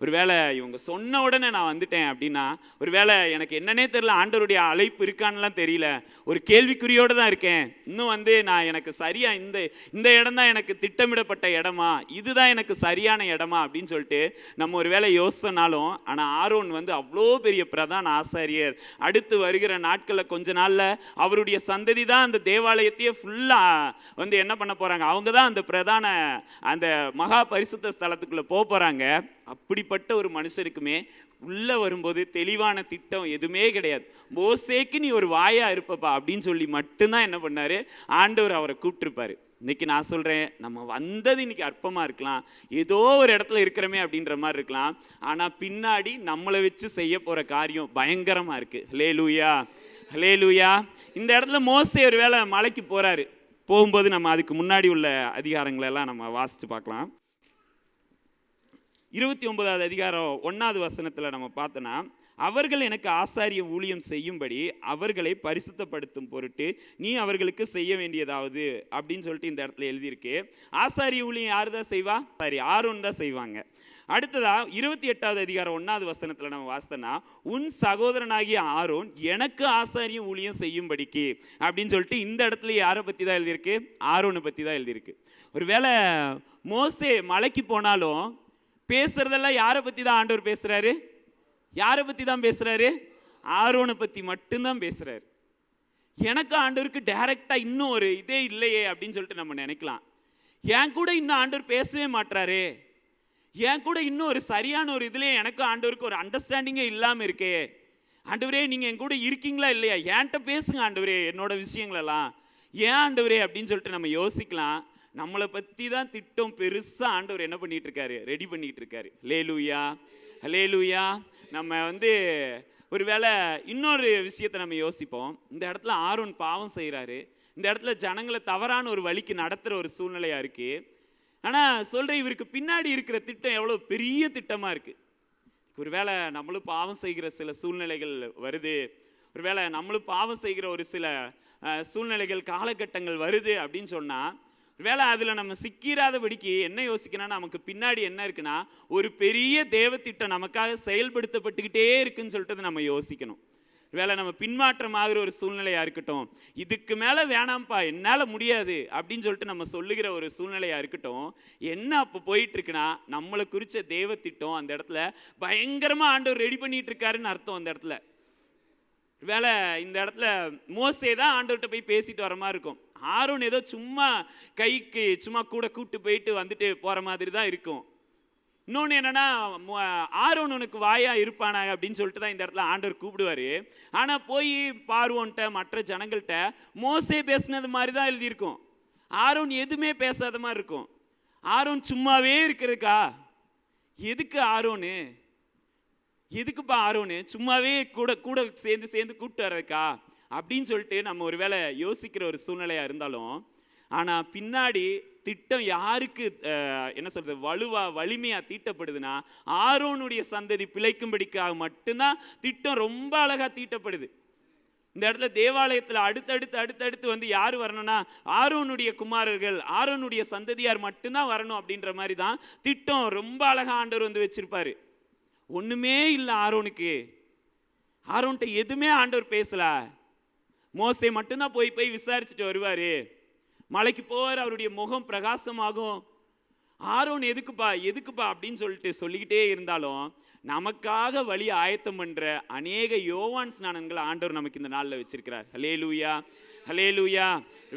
ஒரு வேளை இவங்க சொன்ன உடனே நான் வந்துட்டேன் அப்படின்னா, ஒரு வேளை எனக்கு என்னன்னே தெரியல, ஆண்டவருடைய அழைப்பு இருக்கான்னுலாம் தெரியல, ஒரு கேள்விக்குறியோடு தான் இருக்கேன். இன்னும் வந்து நான் எனக்கு சரியாக இந்த இடம் தான் எனக்கு திட்டமிடப்பட்ட இடமா, இதுதான் எனக்கு சரியான இடமா அப்படின்னு சொல்லிட்டு நம்ம ஒரு வேளை யோசித்தனாலும், ஆனால் ஆரோன் வந்து அவ்வளோ பெரிய பிரதான ஆசாரியர். அடுத்து வருகிற நாட்களில் கொஞ்ச நாளில் அவருடைய சந்ததி தான் அந்த தேவாலயத்தையே ஃபுல்லாக வந்து என்ன பண்ண போகிறாங்க, அவங்க தான் அந்த பிரதான அந்த மகா பரிசுத்த ஸ்தலத்துக்குள்ளே போகிறாங்க. அப்படிப்பட்ட ஒரு மனுஷருக்குமே உள்ளே வரும்போது தெளிவான திட்டம் எதுவுமே கிடையாது. மோசேக்கு நீ ஒரு வாயா இருப்பப்பா அப்படின்னு சொல்லி மட்டும்தான் என்ன பண்ணார், ஆண்டவர் அவரை கூப்பிட்டுருப்பாரு. இன்னைக்கு நான் சொல்கிறேன், நம்ம வந்தது இன்னைக்கு அற்பமாக இருக்கலாம், ஏதோ ஒரு இடத்துல இருக்கிறோமே அப்படின்ற மாதிரி இருக்கலாம். ஆனால் பின்னாடி நம்மளை வச்சு செய்ய போகிற காரியம் பயங்கரமாக இருக்குது. ஹல்லேலூயா, ஹல்லேலூயா. இந்த இடத்துல மோசே ஒரு வேளை மலைக்கு போகிறாரு. போகும்போது நம்ம அதுக்கு முன்னாடி உள்ள அதிகாரங்களெல்லாம் நம்ம வாசித்து பார்க்கலாம். 29வது அதிகாரம் 1வது வசனத்தில் நம்ம பார்த்தோன்னா, அவர்கள் எனக்கு ஆசாரிய ஊழியம் செய்யும்படி அவர்களை பரிசுத்தப்படுத்தும் பொருட்டு நீ அவர்களுக்கு செய்ய வேண்டியதாவது அப்படின்னு சொல்லிட்டு இந்த இடத்துல எழுதியிருக்கு. ஆசாரிய ஊழியம் யார் தான் செய்வா? சரி, ஆரோன் தான் செய்வாங்க. அடுத்ததா 28வது அதிகாரம் 1வது வசனத்தில் நம்ம வாசித்தோன்னா, உன் சகோதரனாகிய ஆரோன் எனக்கு ஆசாரிய ஊழியம் செய்யும்படிக்கு அப்படின்னு சொல்லிட்டு இந்த இடத்துல யாரை பற்றி தான் எழுதியிருக்கு? ஆரோனை பற்றி தான் எழுதியிருக்கு. ஒருவேளை மோசே மலைக்கு போனாலும் பேசுறதெல்லாம் யாரை பற்றி தான் ஆண்டவர் பேசுகிறாரு? யாரை பற்றி தான் பேசுகிறாரு? ஆரோனை பற்றி மட்டும்தான் பேசுகிறாரு. எனக்கு ஆண்டவருக்கு டைரெக்டாக இன்னும் ஒரு இதே இல்லையே அப்படின்னு சொல்லிட்டு நம்ம நினைக்கலாம். என் கூட இன்னும் ஆண்டவர் பேசவே மாட்டாரு, என் கூட இன்னும் ஒரு சரியான ஒரு இதுலேயே எனக்கு ஆண்டவருக்கு ஒரு அண்டர்ஸ்டாண்டிங்கே இல்லாமல் இருக்கே. ஆண்டவரே நீங்கள் என் கூட இருக்கீங்களா இல்லையா? என்கிட்ட பேசுங்க ஆண்டவரே என்னோட விஷயங்களெல்லாம், ஏன் ஆண்டவரே அப்படின்னு சொல்லிட்டு நம்ம யோசிக்கலாம். நம்மளை பற்றி தான் திட்டம் பெருசாக ஆண்டவர் என்ன பண்ணிட்டு இருக்காரு, ரெடி பண்ணிட்டு இருக்காரு. ஹல்லேலூயா, ஹல்லேலூயா. நம்ம ஒருவேளை இன்னொரு விஷயத்தை நம்ம யோசிப்போம். இந்த இடத்துல ஆரோன் பாவம் செய்கிறாரு, இந்த இடத்துல ஜனங்களை தவறான ஒரு வழிக்கு நடத்துகிற ஒரு சூழ்நிலையாக இருக்குது. ஆனால் சொல்கிறேன், இவருக்கு பின்னாடி இருக்கிற திட்டம் எவ்வளோ பெரிய திட்டமாக இருக்குது. ஒருவேளை நம்மளும் பாவம் செய்கிற சில சூழ்நிலைகள் வருது, ஒருவேளை நம்மளும் பாவம் செய்கிற ஒரு சில சூழ்நிலைகள் காலகட்டங்கள் வருது அப்படின்னு சொன்னால், ஒருவேளை அதில் நம்ம சிக்கிறாதபடிக்கு என்ன யோசிக்கணும்னா, நமக்கு பின்னாடி என்ன இருக்குன்னா, ஒரு பெரிய தேவ திட்டம் நமக்காக செயல்படுத்தப்பட்டுக்கிட்டே இருக்குன்னு சொல்லிட்டு நம்ம யோசிக்கணும். வேலை நம்ம பின்மாற்றமாகிற ஒரு சூழ்நிலையாக இருக்கட்டும், இதுக்கு மேலே வேணாம்ப்பா என்னால் முடியாது அப்படின்னு சொல்லிட்டு நம்ம சொல்லுகிற ஒரு சூழ்நிலையாக இருக்கட்டும், என்ன அப்போ போயிட்டுருக்குன்னா, நம்மளை குறித்த தேவ திட்டம் அந்த இடத்துல பயங்கரமாக ஆண்டவர் ரெடி பண்ணிகிட்டு இருக்காருன்னு அர்த்தம். அந்த இடத்துல வேலை இந்த இடத்துல மோசே தான் ஆண்டவர்கிட்ட போய் பேசிட்டு வர மாதிரி இருக்கும். ஆரோன் ஏதோ சும்மா கைக்கு சும்மா கூட கூப்பிட்டு போயிட்டு வந்துட்டு போகிற மாதிரி தான் இருக்கும். இன்னொன்று என்னென்னா, ஆரோன் உனக்கு வாயா இருப்பானா அப்படின்னு சொல்லிட்டு தான் இந்த இடத்துல ஆண்டவர் கூப்பிடுவார். ஆனால் போய் பார்வோன்ட்ட மற்ற ஜனங்கள்கிட்ட மோசே பேசினது மாதிரி தான் எழுதியிருக்கும். ஆரோன் எதுவுமே பேசாத மாதிரி இருக்கும். ஆரோன் சும்மாவே இருக்கிறதுக்கா? எதுக்கு ஆரோனு, எதுக்குப்பா ஆரோனு சும்மாவே கூட கூட சேர்ந்து கூப்பிட்டு வர்றதுக்கா அப்படின்னு சொல்லிட்டு நம்ம ஒரு வேளை யோசிக்கிற ஒரு சூழ்நிலையாக இருந்தாலும், ஆனால் பின்னாடி திட்டம் யாருக்கு என்ன சொல்றது வலிமையாக தீட்டப்படுதுன்னா, ஆரோனுடைய சந்ததி பிழைக்கும்படிக்காக மட்டும்தான் திட்டம் ரொம்ப அழகாக தீட்டப்படுது. இந்த இடத்துல தேவாலயத்தில் அடுத்தடுத்து யார் வரணும்னா, ஆரோனுடைய குமாரர்கள், ஆரோனுடைய சந்ததியார் மட்டும்தான் வரணும் அப்படின்ற மாதிரி தான் திட்டம் ரொம்ப அழகாக ஆண்டவர் வச்சிருப்பாரு. ஒன்றுமே இல்லை ஆரோனுக்கு, ஆரோன்ட்ட எதுவுமே ஆண்டவர் பேசல. மோசே மட்டும்தான் போய் விசாரிச்சுட்டு வருவார். மலைக்கு போவார், அவருடைய முகம் பிரகாசமாகும். ஆரோன் எதுக்குப்பா அப்படின்னு சொல்லிக்கிட்டே இருந்தாலும், நமக்காக வழி ஆயத்தம் பண்ணுற அநேக யோவான் ஸ்நானங்கள் ஆண்டவர் நமக்கு இந்த நாளில் வச்சிருக்கிறார். ஹல்லேலூயா, ஹல்லேலூயா.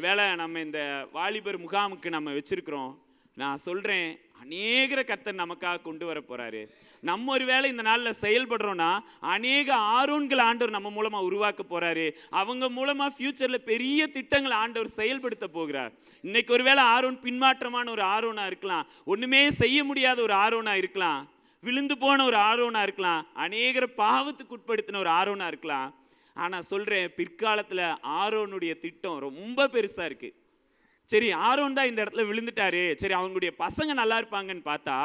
வேளை நம்ம இந்த வாலிபர் முகாமுக்கு நம்ம வச்சிருக்கிறோம். நான் சொல்கிறேன், அநேக கர்த்தர் நமக்காக கொண்டு வர போகிறாரு. நம்ம ஒரு வேளை இந்த நாளில் செயல்படுறோன்னா, அநேக ஆரோன்கள் ஆண்டவர் நம்ம மூலமாக உருவாக்க போகிறாரு. அவங்க மூலமாக ஃப்யூச்சரில் பெரிய திட்டங்களை ஆண்டவர் செயல்படுத்த போகிறார். இன்னைக்கு ஒரு வேளை ஆரோன் பின்மாற்றமான ஒரு ஆரோனாக இருக்கலாம், ஒன்றுமே செய்ய முடியாத ஒரு ஆரோனாக இருக்கலாம், விழுந்து போன ஒரு ஆரோனாக இருக்கலாம், அநேகரை பாவத்துக்கு உட்படுத்தின ஒரு ஆரோனாக இருக்கலாம். ஆனால் சொல்கிறேன், பிற்காலத்தில் ஆரோனுடைய திட்டம் ரொம்ப பெருசாக இருக்குது. சரி, ஆரோன் தான் இந்த இடத்துல விழுந்துட்டாரு, சரி அவங்களுடைய பசங்க நல்லா இருப்பாங்கன்னு பார்த்தா,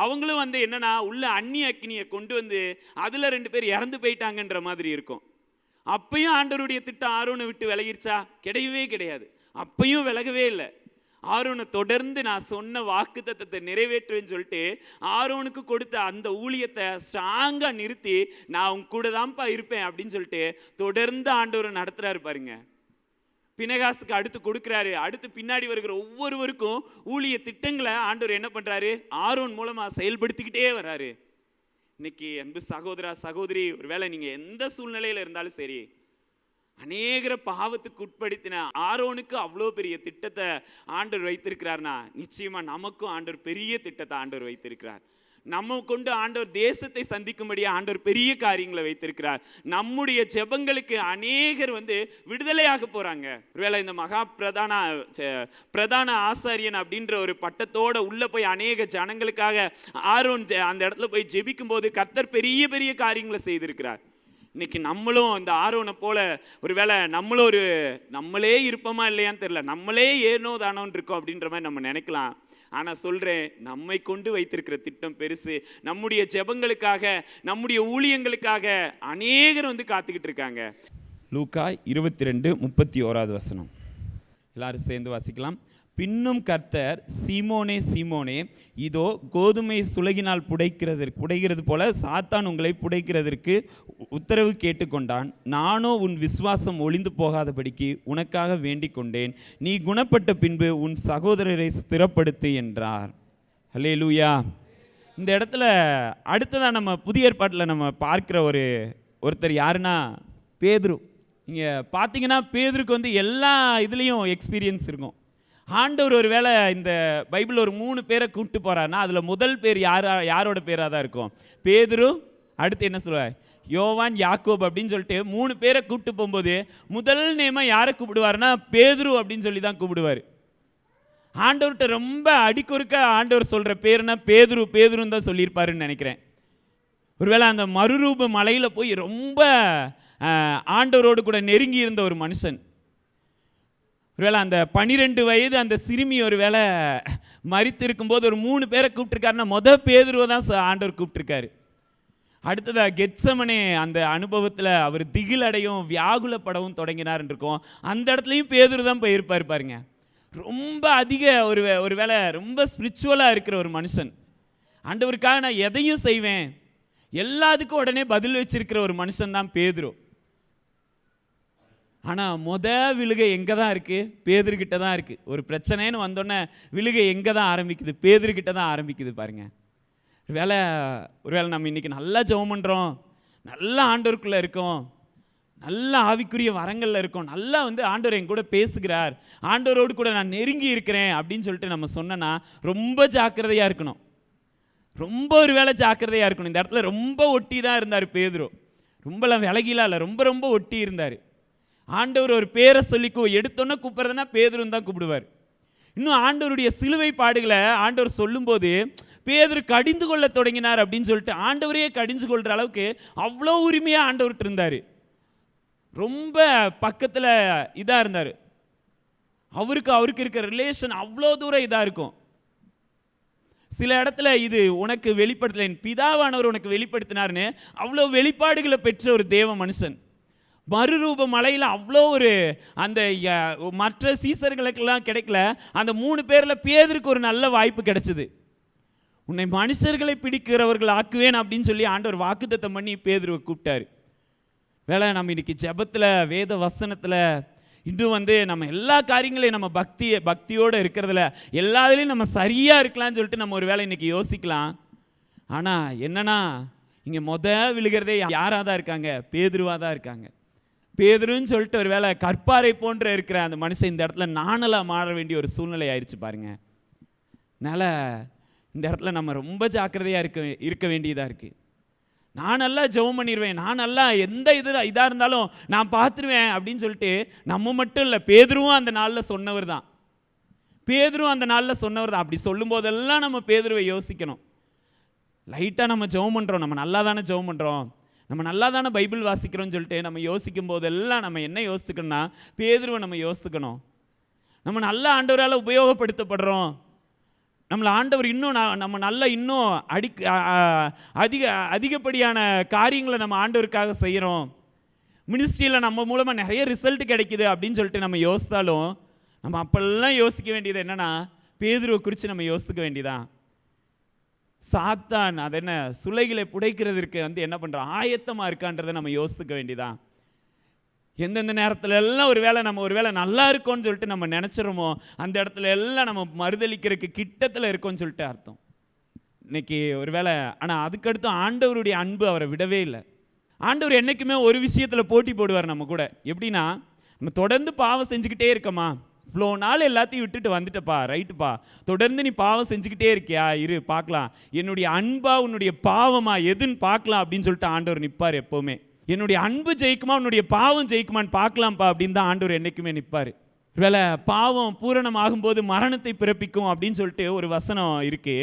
அவங்களும் என்னன்னா உள்ள அந்நிய அக்கினியை கொண்டு அதில் 2 பேர் இறந்து போயிட்டாங்கன்ற மாதிரி இருக்கும். அப்பையும் ஆண்டவருடைய திட்டம் ஆரோனை விட்டு விலகிருச்சா? கிடையவே கிடையாது. அப்பையும் விலகவே இல்லை. ஆரோனை தொடர்ந்து நான் சொன்ன வாக்கு தத்தத்தை நிறைவேற்றுவேன்னு சொல்லிட்டு ஆரோனுக்கு கொடுத்த அந்த ஊழியத்தை ஸ்ட்ராங்காக நிறுத்தி, நான் அவங்க கூட தான்ப்பா இருப்பேன் அப்படின்னு சொல்லிட்டு தொடர்ந்து ஆண்டவரை நடத்துறாரு பாருங்க. பினகாசுக்கு அடுத்து கொடுக்குறாரு. அடுத்து பின்னாடி வருகிற ஒவ்வொருவருக்கும் ஊழிய திட்டங்களை ஆண்டவர் என்ன பண்ணுறாரு? ஆரோன் மூலமாக செயல்படுத்திக்கிட்டே வர்றாரு. இன்னைக்கு அன்பு சகோதரா சகோதரி, ஒருவேளை நீங்கள் எந்த சூழ்நிலையில் இருந்தாலும் சரி, அநேகரை பாவத்துக்கு உட்படுத்தின ஆரோனுக்கு அவ்வளோ பெரிய திட்டத்தை ஆண்டவர் வைத்திருக்கிறார்னா, நிச்சயமா நமக்கும் ஆண்டவர் பெரிய திட்டத்தை ஆண்டவர் வைத்திருக்கிறார். நம்ம கொண்டு ஆண்டவர் தேசத்தை சந்திக்கும்படியா ஆண்டவர் பெரிய காரியங்களை வைத்திருக்கிறார். நம்முடைய ஜெபங்களுக்கு அநேகர் விடுதலையாக போறாங்க. ஒருவேளை இந்த மகா பிரதான ஆசாரியன் அப்படின்ற ஒரு பட்டத்தோட உள்ள போய் அநேக ஜனங்களுக்காக ஆரோன் அந்த இடத்துல போய் ஜெபிக்கும் போது கர்த்தர் பெரிய பெரிய காரியங்களை செய்திருக்கிறார். இன்னைக்கு நம்மளும் இந்த ஆரோனை போல ஒருவேளை நம்மளே இருப்போமா இல்லையான்னு தெரியல, நம்மளே ஏனோ தானோன்னு இருக்கோம் அப்படின்ற மாதிரி நம்ம நினைக்கலாம். ஆனால் சொல்கிறேன், நம்மை கொண்டு வைத்திருக்கிற திட்டம் பெருசு. நம்முடைய ஜெபங்களுக்காக, நம்முடைய ஊழியங்களுக்காக அநேகர் காத்துக்கிட்டு இருக்காங்க. லூக்கா 22:31 எல்லாரும் சேர்ந்து வாசிக்கலாம். பின்னும் கர்த்தர், சீமோனே சீமோனே, இதோ கோதுமை சுலகினால் புடைகிறது போல சாத்தான் உங்களை புடைக்கிறதற்கு உத்தரவு கேட்டுக்கொண்டான். நானோ உன் விசுவாசம் ஒளிந்து போகாதபடிக்கு உனக்காக வேண்டிக் கொண்டேன். நீ குணப்பட்ட பின்பு உன் சகோதரரை ஸ்திரப்படுத்து என்றார். ஹல்லேலூயா. இந்த இடத்துல அடுத்ததான் நம்ம புதிய ஏற்பாட்டில் நம்ம பார்க்குற ஒருத்தர் யாருன்னா பேதுரு. நீங்கள் பார்த்தீங்கன்னா பேதுருக்கு எல்லா இதுலேயும் எக்ஸ்பீரியன்ஸ் இருக்கும். ஆண்டவர் ஒரு வேளை இந்த பைபிள் ஒரு 3 பேரை கூப்பிட்டு போகிறாருன்னா அதில் முதல் பேர் யாரோட பேராக தான் இருக்கும்? பேதுரு. அடுத்து என்ன சொல்லுவார்? யோவான், யாக்கோப் அப்படின்னு சொல்லிட்டு 3 பேரை கூப்பிட்டு போகும்போது முதல் நேமாக யாரை கூப்பிடுவாருன்னா பேதுரு அப்படின்னு சொல்லி தான் கூப்பிடுவார். ஆண்டவர்கிட்ட ரொம்ப அடிக்கொருக்க ஆண்டவர் சொல்கிற பேருனா பேதுருன்னு தான் சொல்லியிருப்பாருன்னு நினைக்கிறேன். ஒருவேளை அந்த மறுரூப மலையில் போய் ரொம்ப ஆண்டவரோடு கூட நெருங்கி இருந்த ஒரு மனுஷன். ஒருவேளை அந்த 12 வயது அந்த சிறுமி ஒருவேளை மரித்து இருக்கும்போது ஒரு 3 பேரை கூப்பிட்டுருக்காருன்னா பேதுருவை தான் ஆண்டவர் கூப்பிட்டுருக்காரு. அடுத்ததா கெத்சமனே அந்த அனுபவத்தில் அவர் திகிலடையும் வியாகுலப்படவும் தொடங்கினார்ன்னு இருக்கோம். அந்த இடத்துலையும் பேதுரு தான் போயிருப்பார் பாருங்க. ரொம்ப அதிக ஒரு வேளை ரொம்ப ஸ்பிரிச்சுவலாக இருக்கிற ஒரு மனுஷன். ஆண்டவருக்காக நான் எதையும் செய்வேன், எல்லாத்துக்கும் உடனே பதில் வச்சிருக்கிற ஒரு மனுஷன் தான் பேதுரு. ஆனால் விழுகை எங்கே தான் இருக்குது? பேதுருக்கிட்ட தான் இருக்குது. ஒரு பிரச்சனைன்னு வந்தோடனே விழுகை எங்கே தான் ஆரம்பிக்குது? பேதுருக்கிட்ட தான் ஆரம்பிக்குது பாருங்கள். ஒருவேளை நம்ம இன்றைக்கி நல்லா ஜெபம் பண்ணுறோம், நல்லா ஆண்டவருக்குள்ளே இருக்கோம், நல்ல ஆவிக்குரிய வரங்களில் இருக்கோம், நல்லா ஆண்டவர் என் கூட பேசுகிறார், ஆண்டவரோடு கூட நான் நெருங்கி இருக்கிறேன் அப்படின்னு சொல்லிட்டு நம்ம சொன்னோன்னா ரொம்ப ஜாக்கிரதையாக இருக்கணும். ரொம்ப ஒரு வேளை ஜாக்கிரதையாக இருக்கணும். இந்த இடத்துல ரொம்ப ஒட்டி தான் இருந்தார் பேதுரு. ரொம்பலாம் விலகிலாம் இல்லை, ரொம்ப ஒட்டி இருந்தார். ஆண்டவர் ஒரு பேரை சொல்லி எடுத்தோன்னே கூப்பிட்றதுனா பேதுருன்னு தான் கூப்பிடுவார். இன்னும் ஆண்டவருடைய சிலுவை பாடுகளை ஆண்டவர் சொல்லும்போது பேதுரு கடிந்து கொள்ள தொடங்கினார் அப்படின்னு சொல்லிட்டு ஆண்டவரையே கடிந்து கொள்கிற அளவுக்கு அவ்வளோ உரிமையாக ஆண்டவர்கிட்ட இருந்தார். ரொம்ப பக்கத்தில் இதாக இருந்தார். அவருக்கு இருக்க ரிலேஷன் அவ்வளோ தூரம் இதாக இருக்கும். சில இடத்துல இது உனக்கு வெளிப்படுத்தல, என் பிதாவானவர் உனக்கு வெளிப்படுத்தினார்னு அவ்வளோ வெளிப்பாடுகளை பெற்ற ஒரு தேவ மனுஷன். மறுரூப மலையில் அவ்வளோ அந்த மற்ற சீசர்களுக்கெல்லாம் கிடைக்கல. அந்த 3 பேரில் பேதுருக்கு ஒரு நல்ல வாய்ப்பு கிடைச்சிது. உன்னை மனுஷர்களை பிடிக்கிறவர்கள் ஆக்குவேன் அப்படின்னு சொல்லி ஆண்டவர் வாக்குத்தத்தம் பண்ணி பேதுருவை கூப்பிட்டாரு. வேலை நம்ம இன்னைக்கு ஜெபத்தில் வேத வசனத்தில் இன்னும் நம்ம எல்லா காரியங்களையும் நம்ம பக்தியோடு இருக்கிறதுல எல்லாத்துலேயும் நம்ம சரியாக இருக்கலாம்னு சொல்லிட்டு நம்ம ஒரு வேளை இன்னைக்கு யோசிக்கலாம். ஆனால் என்னன்னா இங்கே விழுகிறதே யாராக தான் இருக்காங்க? பேதுருவாக தான் இருக்காங்க. பேதுருன்னு சொல்லிட்டு ஒரு வேளை கற்பாரை போன்ற இருக்கிற அந்த மனுஷன் இந்த இடத்துல நாணலாக மாற வேண்டிய ஒரு சூழ்நிலை ஆயிடுச்சு பாருங்க. அதனால் இந்த இடத்துல நம்ம ரொம்ப ஜாக்கிரதையாக இருக்க வேண்டியதாக இருக்குது. நான் நல்லா ஜெபம் பண்ணிடுவேன், நான் நல்லா எந்த இதாக இருந்தாலும் நான் பார்த்துருவேன் அப்படின்னு சொல்லிட்டு நம்ம மட்டும் இல்லை, பேதுருவும் அந்த நாளில் சொன்னவர் தான். அப்படி சொல்லும் போதெல்லாம் நம்ம பேதுருவை யோசிக்கணும். லைட்டாக நம்ம ஜெபம் பண்ணுறோம், நம்ம நல்லா தானே ஜெபம் பண்ணுறோம், நம்ம நல்லா தானே பைபிள் வாசிக்கிறோம்னு சொல்லிட்டு நம்ம யோசிக்கும் போதெல்லாம் நம்ம என்ன யோசிச்சுக்கணும்னா பேதுருவை நம்ம யோசித்துக்கணும். நம்ம நல்ல ஆண்டவரால் உபயோகப்படுத்தப்படுறோம், நம்மளை ஆண்டவர் இன்னும் நம்ம நல்ல இன்னும் அதிகப்படியான காரியங்களை நம்ம ஆண்டவருக்காக செய்கிறோம், மினிஸ்ட்ரியில் நம்ம மூலமாக நிறைய ரிசல்ட் கிடைக்குது அப்படின்னு சொல்லிட்டு நம்ம யோசித்தாலும் நம்ம அப்பெல்லாம் யோசிக்க வேண்டியது என்னென்னா பேதுருவை குறித்து நம்ம யோசிக்க வேண்டியதான். சாத்தான் அது என்ன சுளைகளை புடைக்கிறதுக்கு என்ன பண்ணுறோம், ஆயத்தமாக இருக்கான்றதை நம்ம யோசிக்க வேண்டியதான். எந்தெந்த நேரத்தில் எல்லாம் ஒரு வேளை நல்லா இருக்கோன்னு சொல்லிட்டு நம்ம நினச்சிடமோ அந்த இடத்துல எல்லாம் நம்ம மறுதளிக்கிறதுக்கு கிட்டத்தில் இருக்கோன்னு சொல்லிட்டு அர்த்தம் இன்னைக்கு ஒரு வேளை. ஆனால் அதுக்கடுத்து ஆண்டவருடைய அன்பு அவரை விடவே இல்லை. ஆண்டவர் என்றைக்குமே ஒரு விஷயத்தில் போட்டி போடுவார் நம்ம கூட. எப்படின்னா, நம்ம தொடர்ந்து பாவம் செஞ்சுக்கிட்டே இருக்கமா, இவ்வளோ நாள் எல்லாத்தையும் விட்டுட்டு வந்துட்டப்பா, ரைட்டுப்பா, தொடர்ந்து நீ பாவம் செஞ்சுக்கிட்டே இருக்கியா, இரு பார்க்கலாம், என்னுடைய அன்பா உன்னுடைய பாவமா எதுன்னு பார்க்கலாம் அப்படின்னு சொல்லிட்டு ஆண்டவர் நிற்பார் எப்போவுமே. என்னுடைய அன்பு ஜெயிக்குமா உன்னுடைய பாவம் ஜெயிக்குமான்னு பார்க்கலாம்ப்பா அப்படின்னு தான் ஆண்டவர் என்றைக்குமே நிற்பார். வேலை பாவம் பூரணம் ஆகும்போது மரணத்தை பிறப்பிக்கும் அப்படின்னு சொல்லிட்டு ஒரு வசனம் இருக்கு.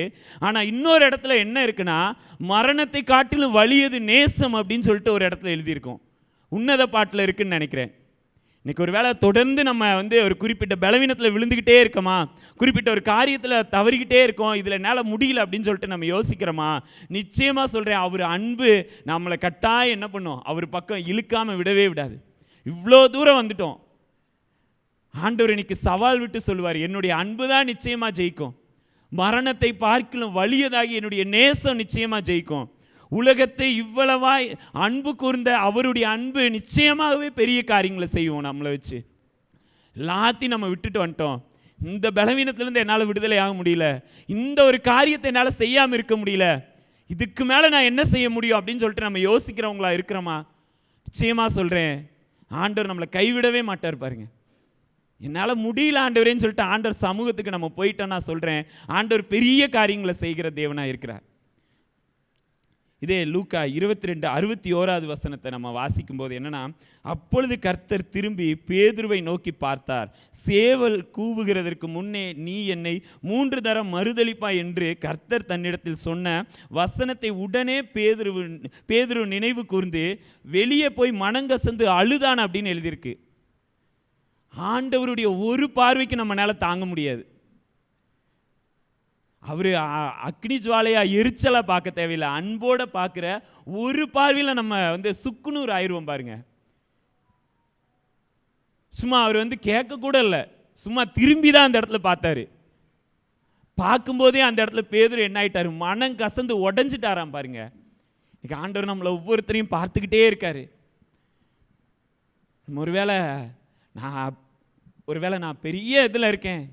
ஆனால் இன்னொரு இடத்துல என்ன இருக்குன்னா, மரணத்தை காட்டிலும் வலியது நேசம் அப்படின்னு சொல்லிட்டு ஒரு இடத்துல எழுதியிருக்கோம். உன்னத பாட்டில் இருக்குன்னு நினைக்கிறேன். இன்னைக்கு ஒரு வேளை தொடர்ந்து நம்ம ஒரு குறிப்பிட்ட பலவீனத்தில் விழுந்துக்கிட்டே இருக்கோமா, குறிப்பிட்ட ஒரு காரியத்தில் தவறிக்கிட்டே இருக்கோம், இதில் என்னால் முடியல அப்படின்னு சொல்லிட்டு நம்ம யோசிக்கிறோமா, நிச்சயமாக சொல்கிறேன், அவர் அன்பு நம்மளை கட்டாயம் என்ன பண்ணும், அவர் பக்கம் இழுக்காமல் விடவே விடாது. இவ்வளோ தூரம் வந்துட்டோம். ஆண்டவர் இன்னைக்கு சவால் விட்டு சொல்லுவார், என்னுடைய அன்பு தான் நிச்சயமாக ஜெயிக்கும், மரணத்தை பார்க்கலும் வலியதாகி என்னுடைய நேசம் நிச்சயமாக ஜெயிக்கும். உலகத்தை இவ்வளவாய் அன்பு கூர்ந்த அவருடைய அன்பு நிச்சயமாகவே பெரிய காரியங்களை செய்வோம். நம்மளை வச்சு எல்லாத்தையும் நம்ம விட்டுட்டு வந்துட்டோம். இந்த பலவீனத்திலேருந்து என்னால் விடுதலை ஆக முடியல, இந்த ஒரு காரியத்தை என்னால் செய்யாமல் இருக்க முடியல, இதுக்கு மேலே நான் என்ன செய்ய முடியும் அப்படின்னு சொல்லிட்டு நம்ம யோசிக்கிறவங்களா இருக்கிறோமா? நிச்சயமாக சொல்கிறேன், ஆண்டவர் நம்மளை கைவிடவே மாட்டார். பாருங்க, என்னால் முடியல ஆண்டவரேன்னு சொல்லிட்டு ஆண்டவர் சமூகத்துக்கு நம்ம போயிட்டோன்னா சொல்கிறேன், ஆண்டவர் பெரிய காரியங்களை செய்கிற தேவனாக இருக்கிறார். இதே லூக்கா 22:61 நம்ம வாசிக்கும் போது என்னன்னா, அப்பொழுது கர்த்தர் திரும்பி பேதுருவை நோக்கி பார்த்தார், சேவல் கூவுகிறதற்கு முன்னே நீ என்னை 3 தரம் மறுதலிப்பாய் என்று கர்த்தர் தன்னிடத்தில் சொன்ன வசனத்தை உடனே பேதுரு நினைவு கூர்ந்து வெளியே போய் மனங்கசந்து அழுதான் அப்படின்னு எழுதியிருக்கு. ஆண்டவருடைய ஒரு பார்வைக்கு நம்மளால தாங்க முடியாது. அவர் அக்னி ஜுவாலையா எரிச்சலா பார்க்க தேவையில்லை, அன்போட பார்க்குற ஒரு பார்வையில் நம்ம சுக்குநூறு ஆயிடுவோம். பாருங்க, சும்மா அவர் கேட்க கூட இல்லை, சும்மா திரும்பி தான் அந்த இடத்துல பார்த்தாரு. பார்க்கும்போதே அந்த இடத்துல பேதுரு என்ன ஆயிட்டாரு, மனம் கசந்து உடஞ்சிட்டாராம். பாருங்க, இன்னைக்கு ஆண்டவர் நம்மளை ஒவ்வொருத்தரையும் பார்த்துக்கிட்டே இருக்காரு. ஒருவேளை நான் பெரிய இதில் இருக்கேன்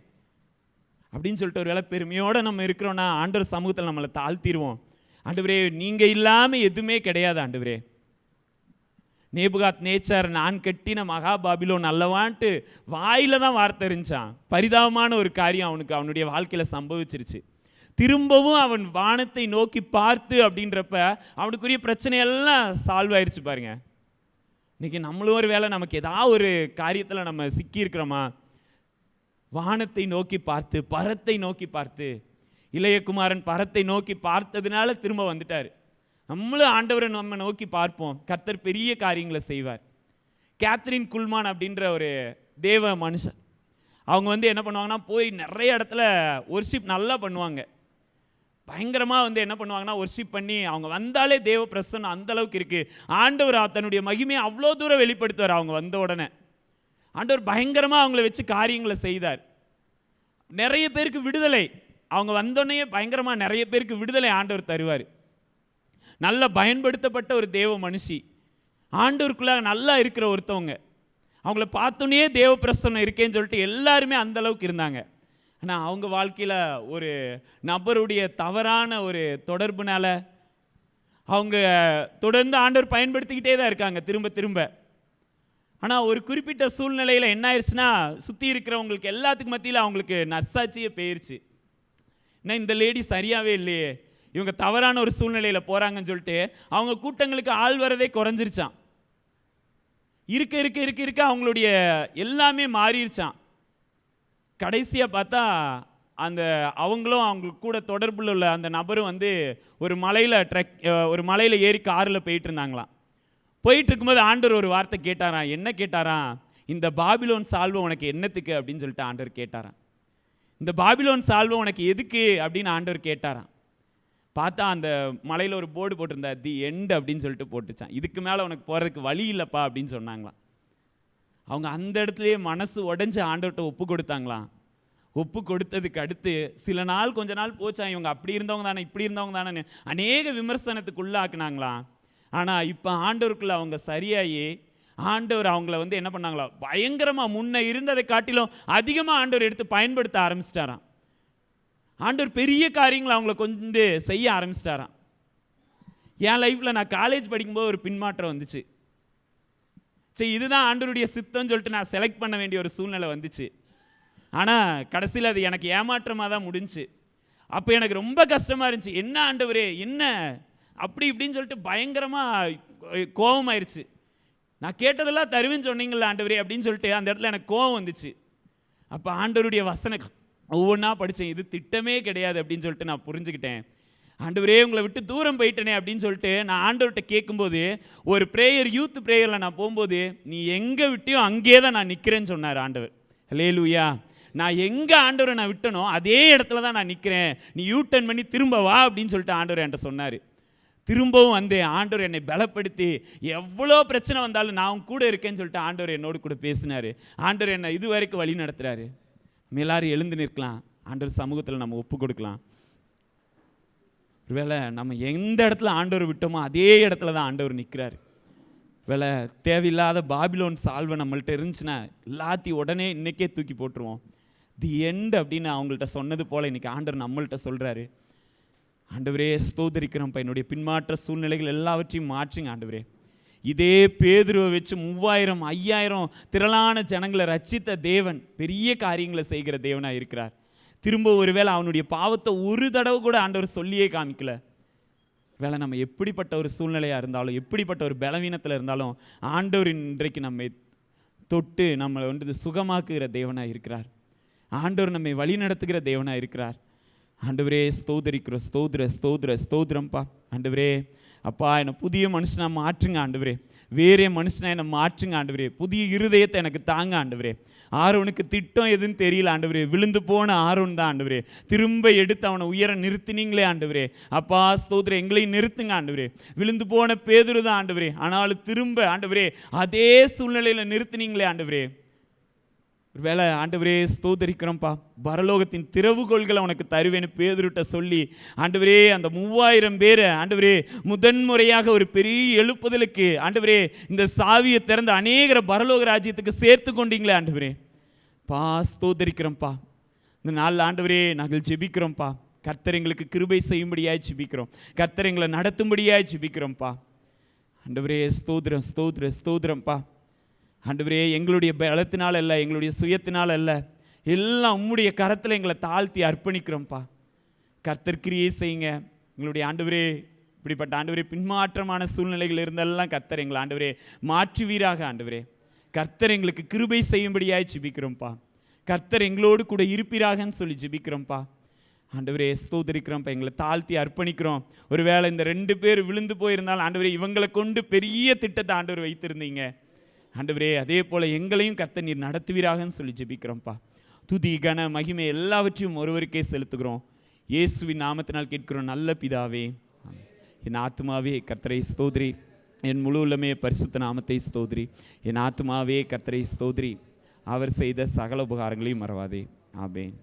அப்படின்னு சொல்லிட்டு ஒருவேளை பெருமையோடு நம்ம இருக்கிறோன்னா ஆண்டவர் சமூகத்தில் நம்மளை தாழ்த்திடுவோம். ஆண்டவரே, நீங்கள் இல்லாமல் எதுவுமே கிடையாது ஆண்டவரே. நேபுகாத் நேச்சார் நான் கட்டின மகா பாபிலோன் அல்லவான்ட்டு வாயில தான் வார்த்தை இருந்துச்சான். பரிதாபமான ஒரு காரியம் அவனுடைய வாழ்க்கையில் சம்பவிச்சிருச்சு. திரும்பவும் அவன் வானத்தை நோக்கி பார்த்து அப்படின்றப்ப அவனுக்குரிய பிரச்சனையெல்லாம் சால்வ் ஆயிடுச்சு. பாருங்க, இன்னைக்கு நம்மளும் ஒரு வேளை நமக்கு ஏதாவது ஒரு காரியத்தில் நம்ம சிக்கியிருக்கிறோமா, வானத்தை நோக்கி பார்த்து பரத்தை நோக்கி பார்த்து, இளையகுமாரன் பரத்தை நோக்கி பார்த்ததுனால திரும்ப வந்துட்டார். நம்மளும் ஆண்டவரை நம்ம நோக்கி பார்ப்போம், கர்த்தர் பெரிய காரியங்களை செய்வார். கேத்ரின் குல்மான் அப்படின்ற ஒரு தேவ மனுஷன், அவங்க என்ன பண்ணுவாங்கன்னா, போய் நிறைய இடத்துல ஒர்ஷிப் நல்லா பண்ணுவாங்க. பயங்கரமாக என்ன பண்ணுவாங்கன்னா, ஒர்ஷிப் பண்ணி அவங்க வந்தாலே தேவ பிரசன்னம் அந்த அளவுக்கு இருக்குது. ஆண்டவர் தன்னுடைய மகிமையை அவ்வளோ தூரம் வெளிப்படுத்துவார். அவங்க வந்த உடனே ஆண்டவர் பயங்கரமாக அவங்கள வச்சு காரியங்களை செய்தார். நிறைய பேருக்கு விடுதலை, அவங்க வந்தோடனே பயங்கரமாக நிறைய பேருக்கு விடுதலை ஆண்டவர் தருவார். நல்ல பயன்படுத்தப்பட்ட ஒரு தேவ மனுஷி, ஆண்டவருக்குள்ளாக நல்லா இருக்கிற ஒருத்தவங்க, அவங்கள பார்த்தோன்னே தேவ பிரசன்னம் இருக்கேன்னு சொல்லிட்டு எல்லாருமே அந்த அளவுக்கு இருந்தாங்க. ஆனால் அவங்க வாழ்க்கையில் ஒரு நபருடைய தவறான ஒரு தொடர்புனால அவங்க தொடர்ந்து ஆண்டவர் பயன்படுத்திக்கிட்டே தான் இருக்காங்க திரும்ப திரும்ப. ஆனால் ஒரு குறிப்பிட்ட சூழ்நிலையில் என்ன ஆயிடுச்சுன்னா, சுற்றி இருக்கிறவங்களுக்கு எல்லாத்துக்கு மத்தியில் அவங்களுக்கு நற்சாட்சியே போயிடுச்சு. ஏன்னா இந்த லேடி சரியாகவே இல்லையே, இவங்க தவறான ஒரு சூழ்நிலையில் போகிறாங்கன்னு சொல்லிட்டு அவங்க கூட்டங்களுக்கு ஆள் வரதே குறைஞ்சிருச்சான். இருக்க இருக்க இருக்க இருக்க அவங்களுடைய எல்லாமே மாறிடுச்சான். கடைசியாக பார்த்தா அவங்களும் அவங்களுக்கு கூட தொடர்பில் உள்ள அந்த நபரும் ஒரு மலையில் ஏறி காரில் போயிட்டு இருந்தாங்களாம். போயிட்டு இருக்கும்போது ஆண்டவர் ஒரு வார்த்தை கேட்டாராம். என்ன கேட்டாராம், இந்த பாபிலோன் சால்வை உனக்கு என்னத்துக்கு அப்படின்னு சொல்லிட்டு ஆண்டவர் கேட்டாராம். இந்த பாபிலோன் சால்வை உனக்கு எதுக்கு அப்படின்னு ஆண்டவர் கேட்டாராம். பார்த்தா அந்த மலையில் ஒரு போர்டு போட்டிருந்தா, தி எண்ட் அப்படின்னு சொல்லிட்டு போட்டுச்சான். இதுக்கு மேலே உனக்கு போகிறதுக்கு வழி இல்லைப்பா அப்படின்னு சொன்னாங்களாம். அவங்க அந்த இடத்துலையே மனசு உடஞ்சி ஆண்டவர்கிட்ட ஒப்பு கொடுத்தாங்களாம். ஒப்பு கொடுத்ததுக்கு அடுத்து சில நாள் கொஞ்ச நாள் போச்சான், இவங்க அப்படி இருந்தவங்க தானே இப்படி இருந்தவங்க தானே அநேக விமர்சனத்துக்கு உள்ளாக்குனாங்களாம். ஆனால் இப்போ ஆண்டவருக்குள்ள அவங்க சரியாகி ஆண்டவர் அவங்கள என்ன பண்ணாங்களா, பயங்கரமாக முன்ன இருந்ததை காட்டிலும் அதிகமாக ஆண்டவர் எடுத்து பயன்படுத்த ஆரம்பிச்சிட்டாராம். ஆண்டவர் பெரிய காரியங்களை அவங்கள கொஞ்சம் செய்ய ஆரம்பிச்சிட்டாராம். என் லைஃப்பில் நான் காலேஜ் படிக்கும்போது ஒரு பின்மாற்றம் வந்துச்சு. சரி, இதுதான் ஆண்டவருடைய சித்தம்னு சொல்லிட்டு நான் செலக்ட் பண்ண வேண்டிய ஒரு சூழ்நிலை வந்துச்சு. ஆனால் கடைசியில் அது எனக்கு ஏமாற்றமாக தான் முடிஞ்சுச்சு. அப்போ எனக்கு ரொம்ப கஷ்டமாக இருந்துச்சு. என்ன ஆண்டவரே, என்ன அப்படி இப்படின்னு சொல்லிட்டு பயங்கரமாக கோபமாயிருச்சு. நான் கேட்டதெல்லாம் தருவேன்னு சொன்னீங்களா ஆண்டவரே அப்படின்னு சொல்லிட்டு அந்த இடத்துல எனக்கு கோபம் வந்துச்சு. அப்போ ஆண்டவருடைய வசனம் ஒவ்வொன்றா படித்தேன். இது திட்டமே கிடையாது அப்படின்னு சொல்லிட்டு நான் புரிஞ்சுக்கிட்டேன். ஆண்டவரே, உங்களை விட்டு தூரம் போயிட்டேனே அப்படின்னு சொல்லிட்டு நான் ஆண்டவர்கிட்ட கேட்கும்போது, ஒரு ப்ரேயர், யூத் ப்ரேயரில் நான் போகும்போது, நீ எங்கே விட்டியோ அங்கேயே தான் நான் நிற்கிறேன்னு சொன்னார் ஆண்டவர். ஹல்லேலூயா. நான் எங்கே ஆண்டவரை நான் விட்டனோ அதே இடத்துல தான் நான் நிற்கிறேன், நீ யூ-டர்ன் பண்ணி திரும்ப வா அப்படின்னு சொல்லிட்டு ஆண்டவர் என்கிட்ட சொன்னார். திரும்பவும் வந்தேன். ஆண்டவர் என்னை பலப்படுத்தி, எவ்வளோ பிரச்சனை வந்தாலும் நான் கூட இருக்கேன்னு சொல்லிட்டு ஆண்டவர் என்னோடு கூட பேசினார். ஆண்டவர் என்னை இது வரைக்கும் வழி நடத்துகிறாரு. நம்ம எல்லாரும் எழுந்து நிற்கலாம், ஆண்டவர் சமூகத்தில் நம்ம ஒப்பு கொடுக்கலாம். ஒருவேளை நம்ம எந்த இடத்துல ஆண்டவர் விட்டோமோ அதே இடத்துல தான் ஆண்டவர் நிற்கிறார். வேலை தேவையில்லாத பாபிலோன் சால்வை நம்மள்ட்ட இருந்துச்சுன்னா எல்லாத்தையும் உடனே இன்றைக்கே தூக்கி போட்டுருவோம். தி எண்ட் அப்படின்னு அவங்கள்ட்ட சொன்னது போல் இன்றைக்கி ஆண்டவர் நம்மள்ட்ட சொல்கிறாரு. ஆண்டவரே, ஸ்தோத்திரிக்கிறோம்ப்பா, என்னுடைய பின்மாற்ற சூழ்நிலைகள் எல்லாவற்றையும் மாற்றுங்க ஆண்டவரே. இதே பேதுருவை வச்சு 3000 5000 திரளான ஜனங்களை ரட்சித்த தேவன் பெரிய காரியங்களை செய்கிற தேவனாக இருக்கிறார். திரும்ப ஒருவேளை அவனுடைய பாவத்தை ஒரு தடவை கூட ஆண்டவர் சொல்லியே காமிக்கல. வேலை நம்ம எப்படிப்பட்ட ஒரு சூழ்நிலையாக இருந்தாலும், எப்படிப்பட்ட ஒரு பலவீனத்தில் இருந்தாலும், ஆண்டவர் இன்றைக்கு நம்மை தொட்டு நம்மளை சுகமாக்குகிற தேவனாக இருக்கிறார். ஆண்டவர் நம்மை வழி நடத்துகிற தேவனாக இருக்கிறார். ஆண்டவரே, ஸ்தோத்திரிக்கிறோம். ஸ்தோத்திரம்ப்பா. ஆண்டவரே, அப்பா, என்னை புதிய மனுஷனாக மாற்றுங்க ஆண்டவரே. வேறே மனுஷனா என்னை மாற்றுங்க ஆண்டவரே. புதிய இருதயத்தை எனக்கு தாங்க ஆண்டவரே. ஆரோனுக்கு திட்டம் எதுன்னு தெரியல ஆண்டவரே. விழுந்து போன ஆரோன் தான் ஆண்டவரே. திரும்ப எடுத்து அவனை உயர நிறுத்தினீங்களே ஆண்டவரே. அப்பா ஸ்தோத்திரம், எங்களையும் நிறுத்துங்க ஆண்டவரே. விழுந்து போன பேதுரு தான் ஆண்டவரே, ஆனாலும் திரும்ப ஆண்டவரே அதே சூழ்நிலையில் நிறுத்தினீங்களே ஆண்டவரே. வேலை ஆண்டவரே, ஸ்தோத்திரிக்கிறோம்ப்பா. பரலோகத்தின் திறவுகோள்களை உனக்கு தருவேன்னு பேதுருட்ட சொல்லி ஆண்டவரே அந்த 3000 பேரை ஆண்டவரே முதன்முறையாக ஒரு பெரிய எழுப்புதலுக்கு ஆண்டவரே இந்த சாவியை திறந்த அநேகரை பரலோக ராஜ்யத்துக்கு சேர்த்து கொண்டீங்களே ஆண்டவரே. பா ஸ்தோத்திரிக்கிறோம்ப்பா. இந்த நாளில் ஆண்டவரே நாங்கள் ஜெபிக்கிறோம்ப்பா. கர்த்தர் எங்களுக்கு கிருபை செய்யும்படியாய் ஜெபிக்கிறோம். கர்த்தர் எங்களை நடத்தும்படியாய் ஜெபிக்கிறோம்ப்பா. ஆண்டவரே, ஸ்தோத்திரம்ப்பா. ஆண்டவரே, எங்களுடைய பலத்தினால் அல்ல, எங்களுடைய சுயத்தினால் அல்ல, எல்லாம் உம்முடைய கரத்தில் எங்களை தாழ்த்தி அர்ப்பணிக்கிறோம்ப்பா. கர்த்தர் கிரியை செய்யுங்க எங்களுடைய ஆண்டவரே. இப்படிப்பட்ட ஆண்டவரே பின்மாற்றமான சூழ்நிலைகள் இருந்தெல்லாம் கர்த்தர் எங்களை ஆண்டவரே மாற்றுவீராக ஆண்டவரே. கர்த்தர் எங்களுக்கு கிருபை செய்யும்படியாய் ஜெபிக்கிறோம்ப்பா. கர்த்தர் எங்களோடு கூட இருப்பீராகன்னு சொல்லி ஜெபிக்கிறோம்ப்பா. ஆண்டவரே, ஸ்தோத்திரிக்கிறோம்ப்பா. எங்களை தாழ்த்தி அர்ப்பணிக்கிறோம். ஒருவேளை இந்த 2 பேர் விழுந்து போயிருந்தாலும் ஆண்டவரே இவங்களை கொண்டு பெரிய திட்டத்தை ஆண்டவர் வைத்திருந்தீங்க ஆண்டவரே. அதே போல் எங்களையும் கர்த்தர் நீர் நடத்துவீராகன்னு சொல்லி ஜெபிக்கிறோம்ப்பா. துதி கன மகிமை எல்லாவற்றையும் ஒருவருக்கே செலுத்துகிறோம். இயேசுவின் நாமத்தினால் கேட்கிறோம் நல்ல பிதாவே. என் ஆத்துமாவே கர்த்தரை ஸ்தோத்ரி, என் முழு உள்ளமே பரிசுத்த நாமத்தை ஸ்தோத்ரி. என் ஆத்துமாவே கர்த்தரை ஸ்தோத்ரி, அவர் செய்த சகல உபகாரங்களையும் மறவாதே. ஆமென்.